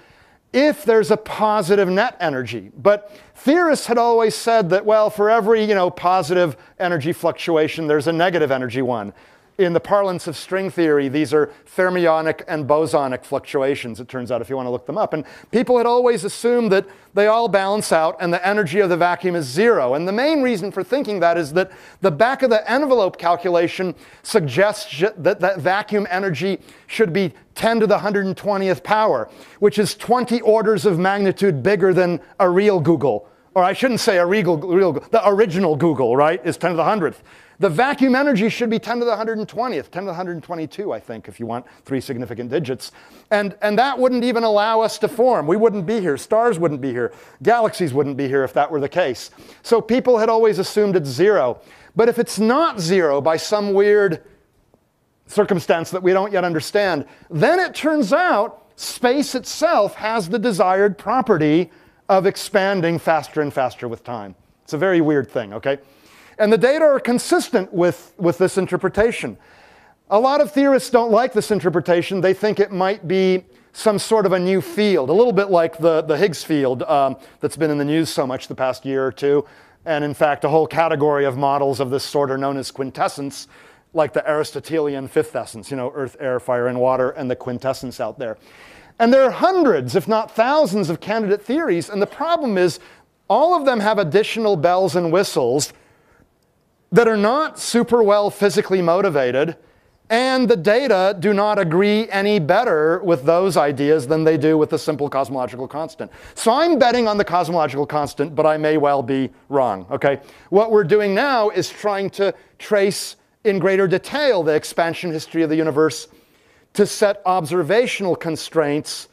if there's a positive net energy. But theorists had always said that, well, for every positive energy fluctuation, there's a negative energy one. In the parlance of string theory, these are fermionic and bosonic fluctuations, it turns out, if you want to look them up. And people had always assumed that they all balance out and the energy of the vacuum is zero. And the main reason for thinking that is that the back of the envelope calculation suggests that that vacuum energy should be 10 to the 120th power, which is 20 orders of magnitude bigger than a real Google. Or I shouldn't say the original Google, right, is 10 to the 100th. The vacuum energy should be 10 to the 120th, 10 to the 122, I think, if you want three significant digits. And that wouldn't even allow us to form. We wouldn't be here. Stars wouldn't be here. Galaxies wouldn't be here if that were the case. So people had always assumed it's zero. But if it's not zero by some weird circumstance that we don't yet understand, then it turns out space itself has the desired property of expanding faster and faster with time. It's a very weird thing, okay? And the data are consistent with this interpretation. A lot of theorists don't like this interpretation. They think it might be some sort of a new field, a little bit like the Higgs field that's been in the news so much the past year or two. And in fact, a whole category of models of this sort are known as quintessence, like the Aristotelian fifth essence, earth, air, fire, and water, and the quintessence out there. And there are hundreds, if not thousands, of candidate theories. And the problem is all of them have additional bells and whistles that are not super well physically motivated, and the data do not agree any better with those ideas than they do with the simple cosmological constant. So I'm betting on the cosmological constant, but I may well be wrong, okay? What we're doing now is trying to trace in greater detail the expansion history of the universe to set observational constraints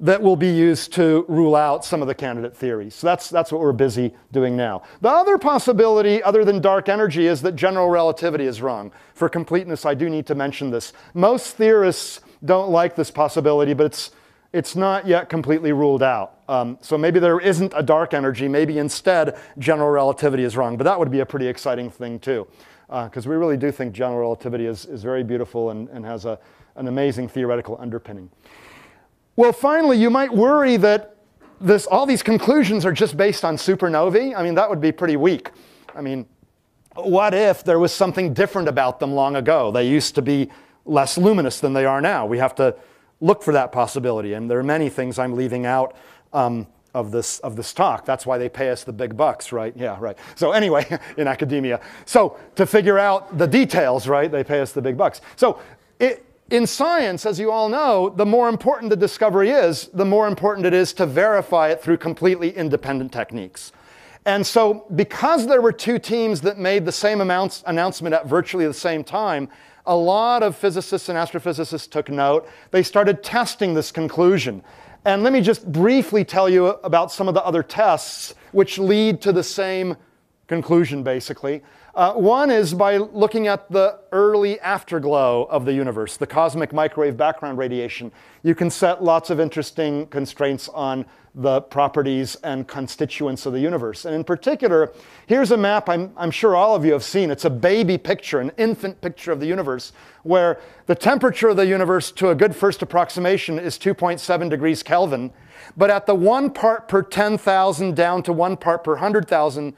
that will be used to rule out some of the candidate theories. So that's what we're busy doing now. The other possibility, other than dark energy, is that general relativity is wrong. For completeness, I do need to mention this. Most theorists don't like this possibility, but it's not yet completely ruled out. So maybe there isn't a dark energy. Maybe instead, general relativity is wrong. But that would be a pretty exciting thing, too. Because we really do think general relativity is very beautiful and has an amazing theoretical underpinning. Well, finally, you might worry that all these conclusions are just based on supernovae. I mean, that would be pretty weak. I mean, what if there was something different about them long ago? They used to be less luminous than they are now. We have to look for that possibility. And there are many things I'm leaving out of this talk. That's why they pay us the big bucks, right? Yeah, right. So anyway, in academia. So to figure out the details, right, they pay us the big bucks. So in science, as you all know, the more important the discovery is, the more important it is to verify it through completely independent techniques. And so because there were two teams that made the same announcement at virtually the same time, a lot of physicists and astrophysicists took note. They started testing this conclusion. And let me just briefly tell you about some of the other tests which lead to the same conclusion, basically. One is by looking at the early afterglow of the universe, the cosmic microwave background radiation. You can set lots of interesting constraints on the properties and constituents of the universe. And in particular, here's a map I'm sure all of you have seen. It's a baby picture, an infant picture of the universe, where the temperature of the universe, to a good first approximation, is 2.7 degrees Kelvin. But at the 1 part per 10,000 down to 1 part per 100,000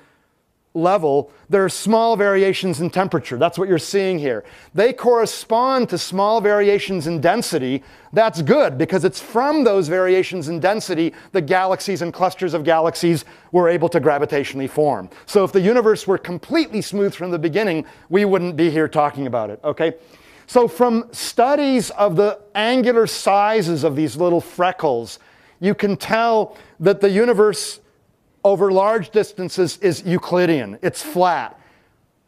level, there are small variations in temperature. That's what you're seeing here. They correspond to small variations in density. That's good, because it's from those variations in density that galaxies and clusters of galaxies were able to gravitationally form. So if the universe were completely smooth from the beginning, we wouldn't be here talking about it, okay? So from studies of the angular sizes of these little freckles, you can tell that the universe over large distances is Euclidean. It's flat.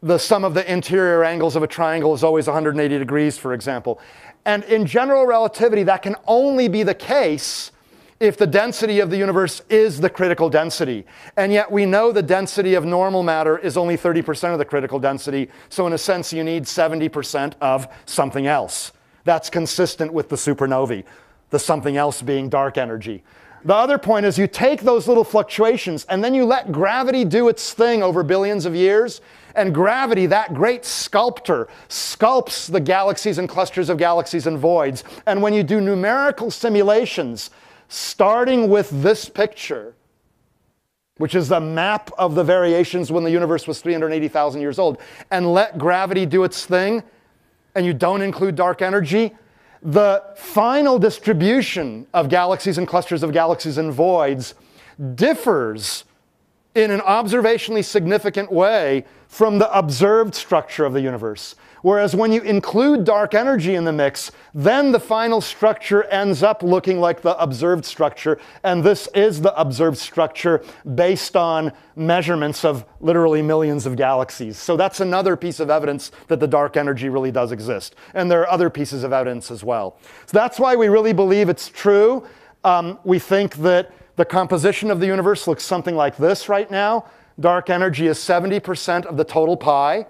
The sum of the interior angles of a triangle is always 180 degrees, for example. And in general relativity, that can only be the case if the density of the universe is the critical density. And yet we know the density of normal matter is only 30% of the critical density. So in a sense, you need 70% of something else. That's consistent with the supernovae, the something else being dark energy. The other point is you take those little fluctuations and then you let gravity do its thing over billions of years. And gravity, that great sculptor, sculpts the galaxies and clusters of galaxies and voids. And when you do numerical simulations, starting with this picture, which is the map of the variations when the universe was 380,000 years old, and let gravity do its thing, and you don't include dark energy, the final distribution of galaxies and clusters of galaxies and voids differs in an observationally significant way from the observed structure of the universe. Whereas when you include dark energy in the mix, then the final structure ends up looking like the observed structure. And this is the observed structure based on measurements of literally millions of galaxies. So that's another piece of evidence that the dark energy really does exist. And there are other pieces of evidence as well. So that's why we really believe it's true. We think that the composition of the universe looks something like this right now. Dark energy is 70% of the total pie.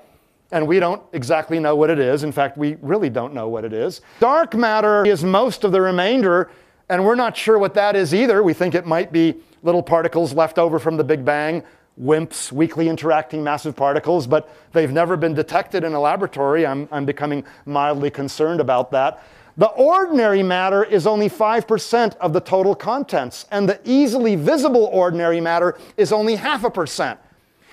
And we don't exactly know what it is. In fact, we really don't know what it is. Dark matter is most of the remainder, and we're not sure what that is either. We think it might be little particles left over from the Big Bang, WIMPs, weakly interacting massive particles, but they've never been detected in a laboratory. I'm becoming mildly concerned about that. The ordinary matter is only 5% of the total contents, and the easily visible ordinary matter is only 0.5%.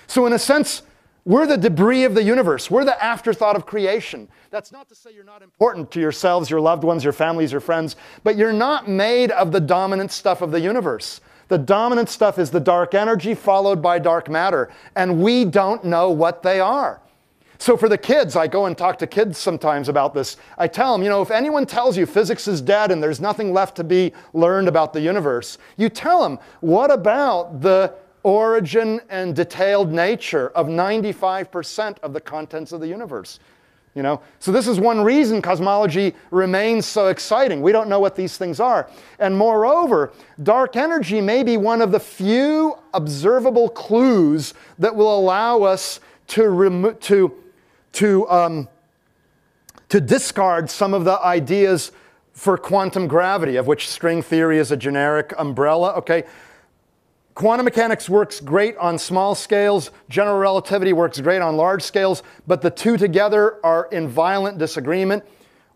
So in a sense, we're the debris of the universe. We're the afterthought of creation. That's not to say you're not important to yourselves, your loved ones, your families, your friends, but you're not made of the dominant stuff of the universe. The dominant stuff is the dark energy followed by dark matter, and we don't know what they are. So for the kids, I go and talk to kids sometimes about this. I tell them, if anyone tells you physics is dead and there's nothing left to be learned about the universe, you tell them, what about the origin and detailed nature of 95% of the contents of the universe? So this is one reason cosmology remains so exciting. We don't know what these things are. And moreover, dark energy may be one of the few observable clues that will allow us to discard some of the ideas for quantum gravity, of which string theory is a generic umbrella, okay? Quantum mechanics works great on small scales. General relativity works great on large scales. But the two together are in violent disagreement.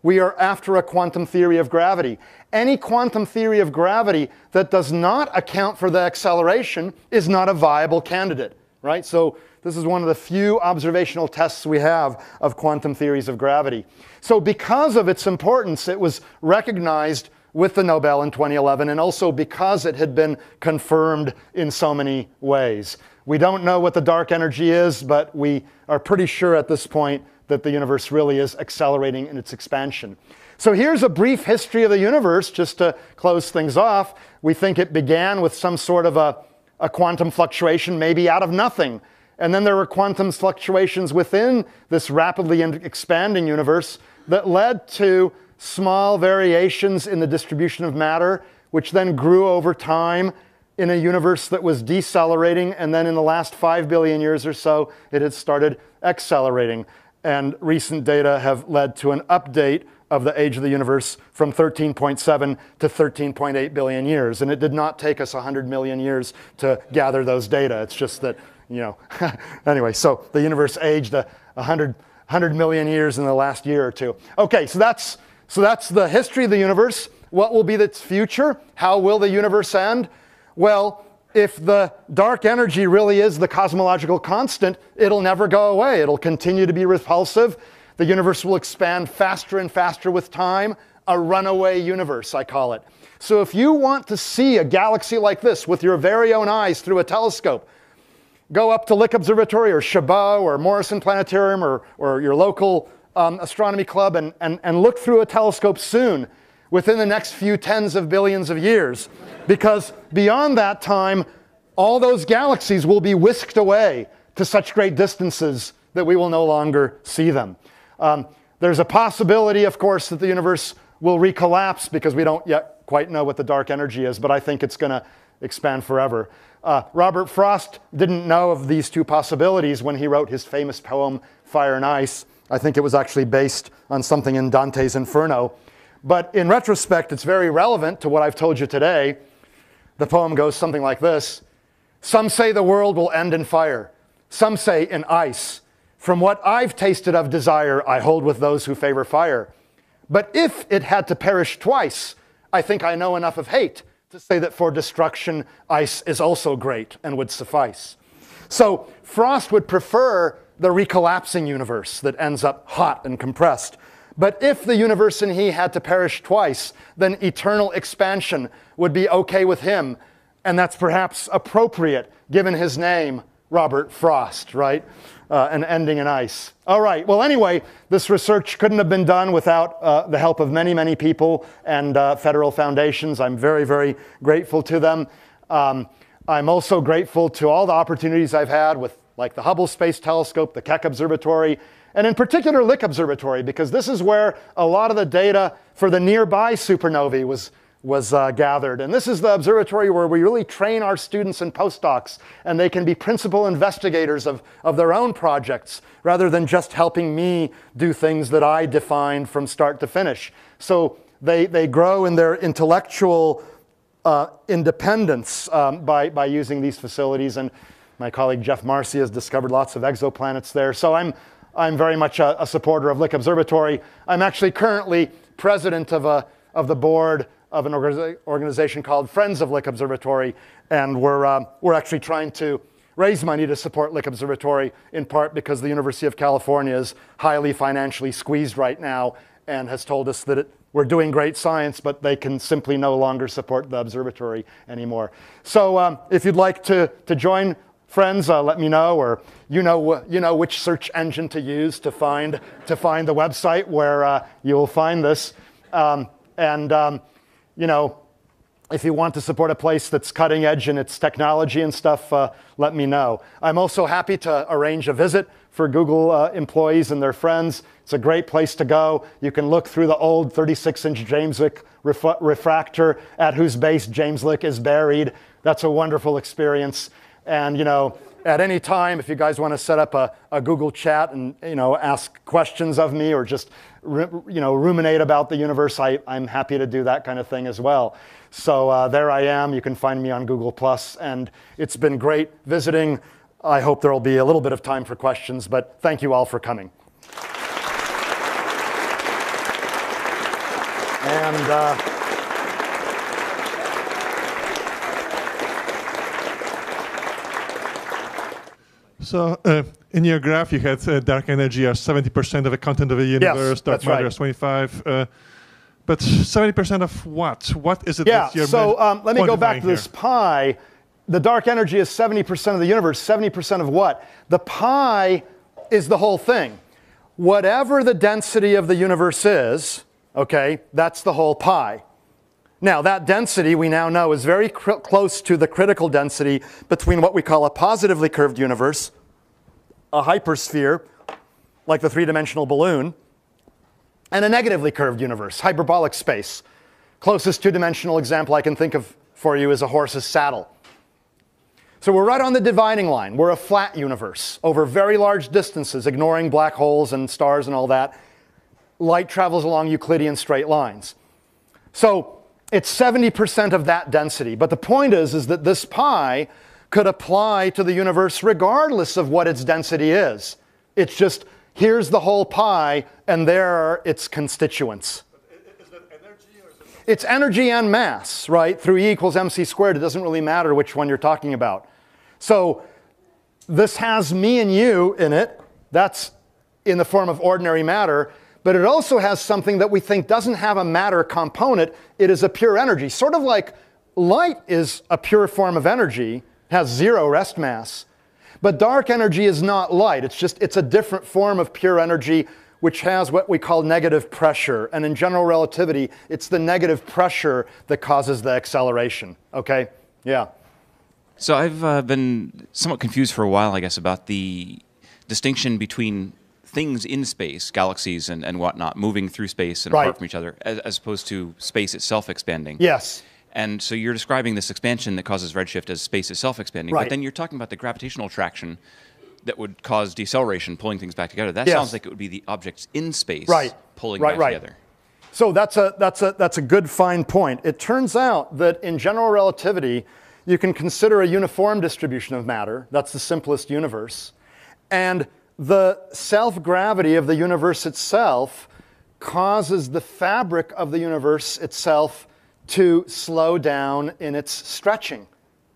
We are after a quantum theory of gravity. Any quantum theory of gravity that does not account for the acceleration is not a viable candidate, right? So this is one of the few observational tests we have of quantum theories of gravity. So because of its importance, it was recognized with the Nobel in 2011, and also because it had been confirmed in so many ways. We don't know what the dark energy is, but we are pretty sure at this point that the universe really is accelerating in its expansion. So here's a brief history of the universe, just to close things off. We think it began with some sort of a quantum fluctuation, maybe out of nothing. And then there were quantum fluctuations within this rapidly expanding universe that led to small variations in the distribution of matter, which then grew over time in a universe that was decelerating. And then in the last 5 billion years or so, it had started accelerating. And recent data have led to an update of the age of the universe from 13.7 to 13.8 billion years. And it did not take us 100 million years to gather those data. It's just that, anyway, so the universe aged 100 million years in the last year or two. Okay, so that's the history of the universe. What will be its future? How will the universe end? Well, if the dark energy really is the cosmological constant, it'll never go away. It'll continue to be repulsive. The universe will expand faster and faster with time. A runaway universe, I call it. So if you want to see a galaxy like this with your very own eyes through a telescope, go up to Lick Observatory or Chabot or Morrison Planetarium or your local astronomy club and look through a telescope soon, within the next few tens of billions of years. Because beyond that time, all those galaxies will be whisked away to such great distances that we will no longer see them. There's a possibility, of course, that the universe will recollapse because we don't yet quite know what the dark energy is, but I think it's going to expand forever. Robert Frost didn't know of these two possibilities when he wrote his famous poem, Fire and Ice. I think it was actually based on something in Dante's Inferno. But in retrospect, it's very relevant to what I've told you today. The poem goes something like this. Some say the world will end in fire. Some say in ice. From what I've tasted of desire, I hold with those who favor fire. But if it had to perish twice, I think I know enough of hate to say that for destruction, ice is also great and would suffice. So Frost would prefer the recollapsing universe that ends up hot and compressed. But if the universe and he had to perish twice, then eternal expansion would be okay with him. And that's perhaps appropriate, given his name, Robert Frost, right? And ending in ice. All right, well, anyway, this research couldn't have been done without the help of many, many people and federal foundations. I'm very, very grateful to them. I'm also grateful to all the opportunities I've had with, like, the Hubble Space Telescope, the Keck Observatory, and in particular Lick Observatory, because this is where a lot of the data for the nearby supernovae was gathered. And this is the observatory where we really train our students and postdocs, and they can be principal investigators of their own projects, rather than just helping me do things that I defined from start to finish. So they grow in their intellectual independence by using these facilities. And my colleague Jeff Marcy has discovered lots of exoplanets there. So I'm very much a supporter of Lick Observatory. I'm actually currently president of the board of an organization called Friends of Lick Observatory, and we're actually trying to raise money to support Lick Observatory, in part because the University of California is highly financially squeezed right now and has told us that we're doing great science, but they can simply no longer support the observatory anymore. So if you'd like to join Friends, let me know, or you know which search engine to use to find the website where you'll find this. You know, if you want to support a place that's cutting edge in its technology and stuff, let me know. I'm also happy to arrange a visit for Google employees and their friends. It's a great place to go. You can look through the old 36-inch James Lick refractor at whose base James Lick is buried. That's a wonderful experience. And, you know, at any time, if you guys want to set up a Google chat and, you know, ask questions of me or just, ruminate about the universe, I'm happy to do that kind of thing as well. So there I am. You can find me on Google+. And it's been great visiting. I hope there will be a little bit of time for questions, but thank you all for coming. And so in your graph, you had dark energy as 70% of the content of the universe, yes, dark matter as 25. But 70% of what? What is it that you're let me go back to this here? pi. The dark energy is 70% of the universe. 70% of what? The pi is the whole thing. Whatever the density of the universe is, okay, that's the whole pi. Now, that density, we now know, is very close to the critical density between what we call a positively curved universe, a hypersphere, like the three-dimensional balloon, and a negatively curved universe, hyperbolic space. Closest two-dimensional example I can think of for you is a horse's saddle. So we're right on the dividing line. We're a flat universe over very large distances, ignoring black holes and stars and all that. Light travels along Euclidean straight lines. So it's 70% of that density. But the point is that this pi could apply to the universe regardless of what its density is. It's just, here's the whole pi, and there are its constituents. Is that energy or is It's energy and mass, right? Through E equals mc squared, it doesn't really matter which one you're talking about. So this has me and you in it. That's in the form of ordinary matter. But it also has something that we think doesn't have a matter component. It is a pure energy. Sort of like light is a pure form of energy, has zero rest mass. But dark energy is not light. It's a different form of pure energy which has what we call negative pressure. And in general relativity, it's the negative pressure that causes the acceleration. Okay? Yeah. So I've been somewhat confused for a while, I guess, about the distinction between things in space, galaxies and whatnot, moving through space and apart from each other, as opposed to space itself expanding. Yes. And so you're describing this expansion that causes redshift as space itself expanding, but then you're talking about the gravitational attraction that would cause deceleration, pulling things back together. That sounds like it would be the objects in space pulling back together. So that's a good fine point. It turns out that in general relativity, you can consider a uniform distribution of matter. That's the simplest universe. And the self-gravity of the universe itself causes the fabric of the universe itself to slow down in its stretching.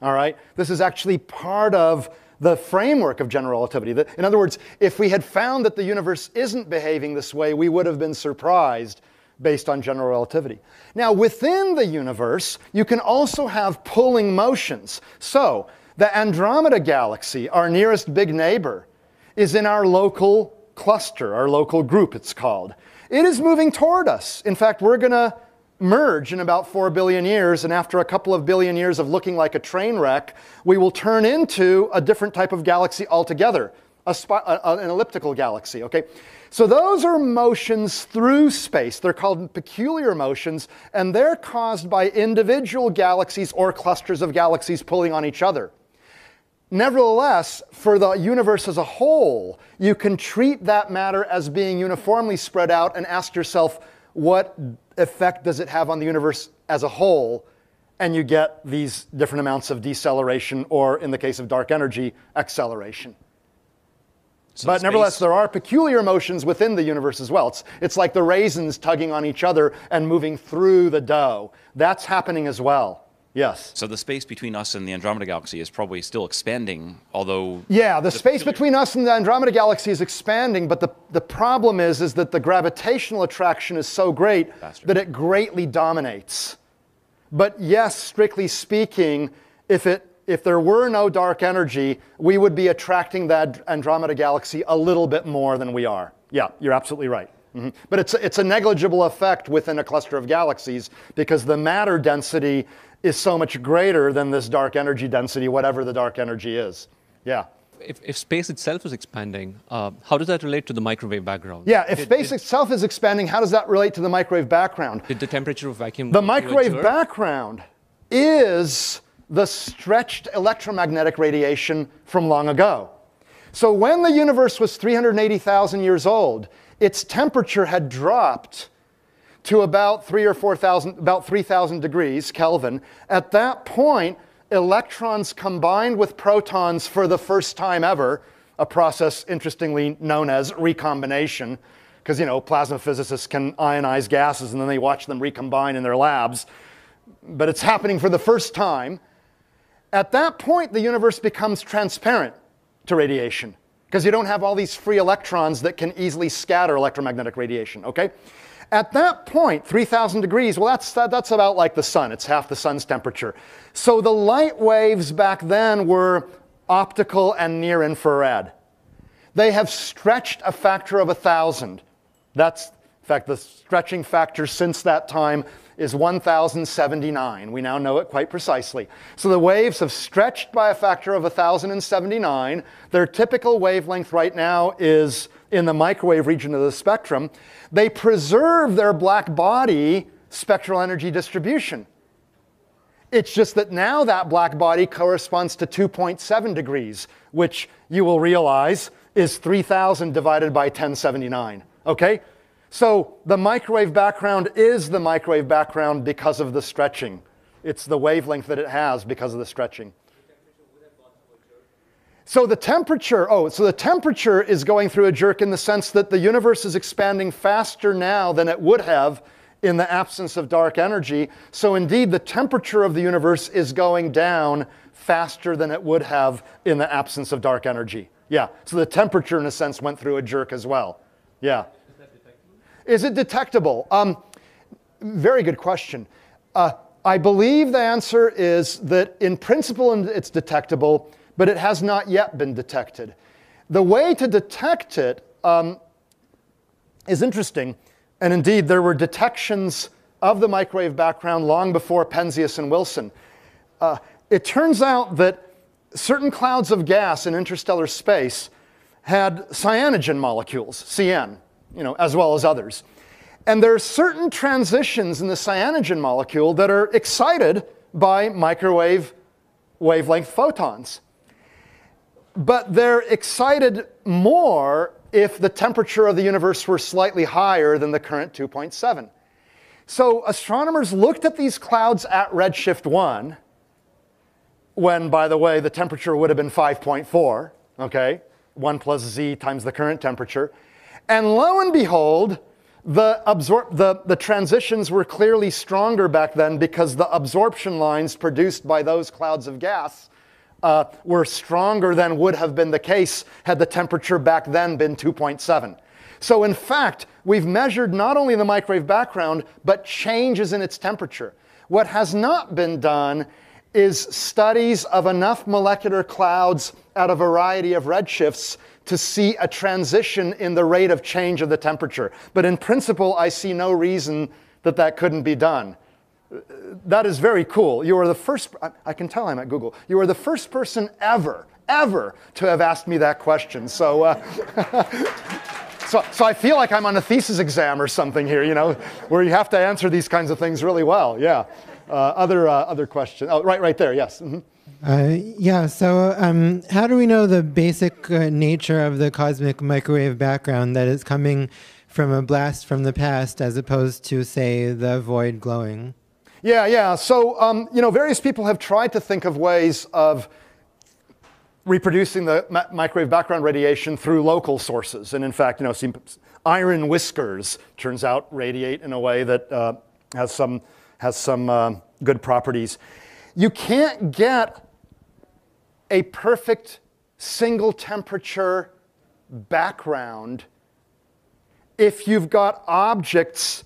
All right? This is actually part of the framework of general relativity. In other words, if we had found that the universe isn't behaving this way, we would have been surprised based on general relativity. Now, within the universe, you can also have pulling motions. So, the Andromeda Galaxy, our nearest big neighbor, is in our local cluster, our local group, it's called. It is moving toward us. In fact, we're going to merge in about 4 billion years, and after a couple of billion years of looking like a train wreck, we will turn into a different type of galaxy altogether, an elliptical galaxy, okay? So those are motions through space. They're called peculiar motions, and they're caused by individual galaxies or clusters of galaxies pulling on each other. Nevertheless, for the universe as a whole, you can treat that matter as being uniformly spread out and ask yourself, what effect does it have on the universe as a whole? And you get these different amounts of deceleration, or in the case of dark energy, acceleration. So but nevertheless, there are peculiar motions within the universe as well. It's like the raisins tugging on each other and moving through the dough. That's happening as well. Yes. So the space between us and the Andromeda Galaxy is probably still expanding, although... Yeah, the space between us and the Andromeda Galaxy is expanding, but the problem is that the gravitational attraction is so great that it greatly dominates. But yes, strictly speaking, if there were no dark energy, we would be attracting that Andromeda Galaxy a little bit more than we are. Yeah, you're absolutely right. But it's a negligible effect within a cluster of galaxies because the matter density is so much greater than this dark energy density, whatever the dark energy is. Yeah. If space itself is expanding, how does that relate to the microwave background? Yeah, if space itself is expanding, how does that relate to the microwave background? Did the temperature of vacuum... The microwave background is the stretched electromagnetic radiation from long ago. So when the universe was 380,000 years old, its temperature had dropped to about 3,000 degrees Kelvin. At that point, electrons combined with protons for the first time ever, a process interestingly known as recombination, because plasma physicists can ionize gases and then they watch them recombine in their labs. But it's happening for the first time. At that point, the universe becomes transparent to radiation, because you don't have all these free electrons that can easily scatter electromagnetic radiation, okay? At that point, 3,000 degrees, well, that's about like the sun. It's half the sun's temperature. So the light waves back then were optical and near infrared. They have stretched a factor of 1,000. That's, in fact, the stretching factor since that time is 1,079. We now know it quite precisely. So the waves have stretched by a factor of 1,079. Their typical wavelength right now is in the microwave region of the spectrum. They preserve their black body spectral energy distribution. It's just that now that black body corresponds to 2.7 degrees, which you will realize is 3,000 divided by 1079, okay? So the microwave background is the microwave background because of the stretching. It's the wavelength that it has because of the stretching. So the temperature is going through a jerk in the sense that the universe is expanding faster now than it would have in the absence of dark energy. So indeed, the temperature of the universe is going down faster than it would have in the absence of dark energy. Yeah, so the temperature, in a sense, went through a jerk as well. Yeah. Is that detectable? Is it detectable? Very good question. I believe the answer is that in principle it's detectable, but it has not yet been detected. The way to detect it is interesting. And indeed, there were detections of the microwave background long before Penzias and Wilson. It turns out that certain clouds of gas in interstellar space had cyanogen molecules, CN, as well as others. And there are certain transitions in the cyanogen molecule that are excited by microwave wavelength photons. But they're excited more if the temperature of the universe were slightly higher than the current 2.7. So astronomers looked at these clouds at redshift 1, when, by the way, the temperature would have been 5.4, okay? 1 plus z times the current temperature. And lo and behold, the transitions were clearly stronger back then because the absorption lines produced by those clouds of gas were stronger than would have been the case had the temperature back then been 2.7. So in fact, we've measured not only the microwave background, but changes in its temperature. What has not been done is studies of enough molecular clouds at a variety of redshifts to see a transition in the rate of change of the temperature. But in principle, I see no reason that that couldn't be done. That is very cool. You are the first, I can tell I'm at Google, you are the first person ever to have asked me that question. So, so I feel like I'm on a thesis exam or something here, where you have to answer these kinds of things really well. Yeah. Other question. Oh, right there. Yes. Mm-hmm. Yeah, so how do we know the basic nature of the cosmic microwave background, that is coming from a blast from the past as opposed to, say, the void glowing? Yeah. So, various people have tried to think of ways of reproducing the microwave background radiation through local sources. And in fact, iron whiskers, turns out, radiate in a way that has some good properties. You can't get a perfect single temperature background if you've got objects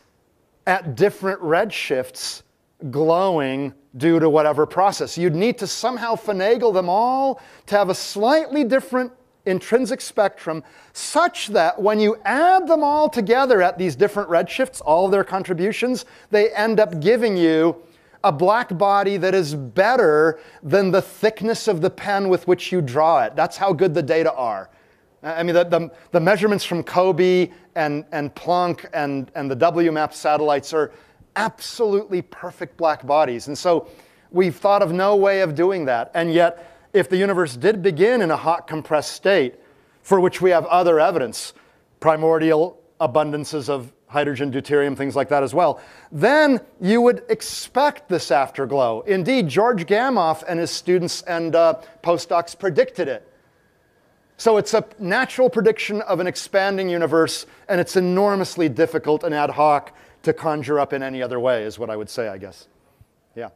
at different redshifts glowing due to whatever process. You'd need to somehow finagle them all to have a slightly different intrinsic spectrum, such that when you add them all together at these different redshifts, all of their contributions, they end up giving you a black body that is better than the thickness of the pen with which you draw it. That's how good the data are. I mean, the measurements from COBE and Planck and the WMAP satellites are absolutely perfect black bodies. And so we've thought of no way of doing that. And yet, if the universe did begin in a hot compressed state, for which we have other evidence, primordial abundances of hydrogen, deuterium, things like that as well, then you would expect this afterglow. Indeed, George Gamow and his students and postdocs predicted it. So it's a natural prediction of an expanding universe, and it's enormously difficult and ad hoc to conjure up in any other way, is what I would say, I guess. Yeah.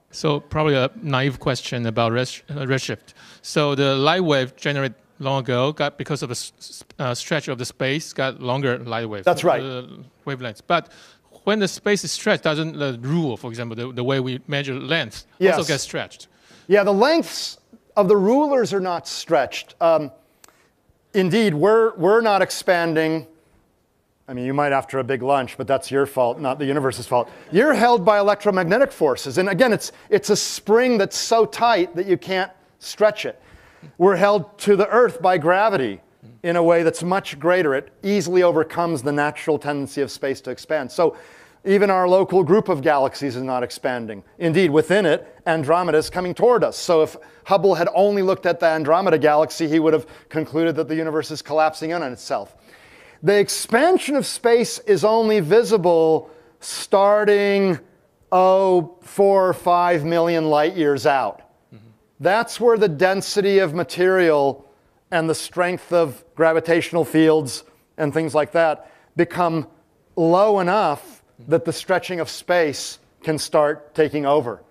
So probably a naive question about redshift. So the light wave generated long ago got, because of a stretch of the space, got longer light waves. That's right. Wavelengths. But when the space is stretched, doesn't the rule, for example, the way we measure length, yes, also get stretched? Yeah, the lengths of the rulers are not stretched. Indeed, we're not expanding. I mean, you might after a big lunch, but that's your fault, not the universe's fault. You're held by electromagnetic forces. And again, it's a spring that's so tight that you can't stretch it. We're held to the Earth by gravity in a way that's much greater. It easily overcomes the natural tendency of space to expand. So even our local group of galaxies is not expanding. Indeed, within it, Andromeda is coming toward us. So if Hubble had only looked at the Andromeda galaxy, he would have concluded that the universe is collapsing in on itself. The expansion of space is only visible starting, 4 or 5 million light years out. That's where the density of material and the strength of gravitational fields and things like that become low enough that the stretching of space can start taking over.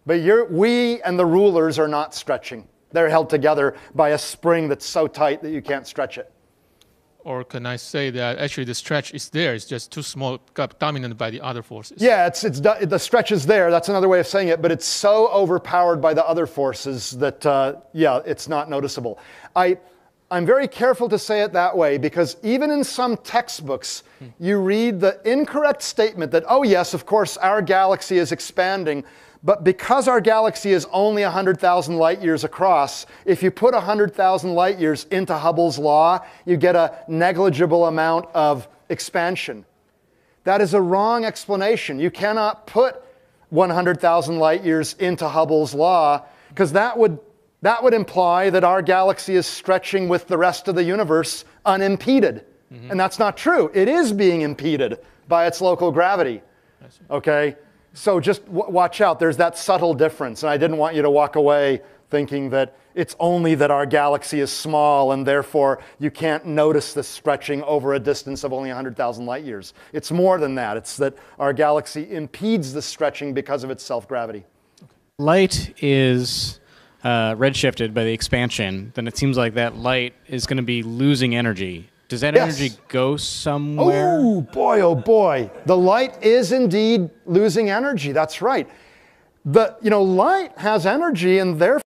But we and the rulers are not stretching. They're held together by a spring that's so tight that you can't stretch it. Or can I say that actually the stretch is there, it's just too small, got dominated by the other forces? Yeah, the stretch is there, that's another way of saying it, but it's so overpowered by the other forces that, yeah, it's not noticeable. I'm very careful to say it that way because even in some textbooks, you read the incorrect statement that, oh yes, of course, our galaxy is expanding, but because our galaxy is only 100,000 light years across, if you put 100,000 light years into Hubble's law, you get a negligible amount of expansion. That is a wrong explanation. You cannot put 100,000 light years into Hubble's law because that would imply that our galaxy is stretching with the rest of the universe unimpeded. And that's not true. It is being impeded by its local gravity. Okay? So just watch out. There's that subtle difference. And I didn't want you to walk away thinking that it's only that our galaxy is small and therefore you can't notice this stretching over a distance of only 100,000 light years. It's more than that. It's that our galaxy impedes the stretching because of its self-gravity. Light is redshifted by the expansion. Then it seems like that light is going to be losing energy. Does that energy go somewhere? Oh boy. The light is indeed losing energy. That's right. Light has energy and therefore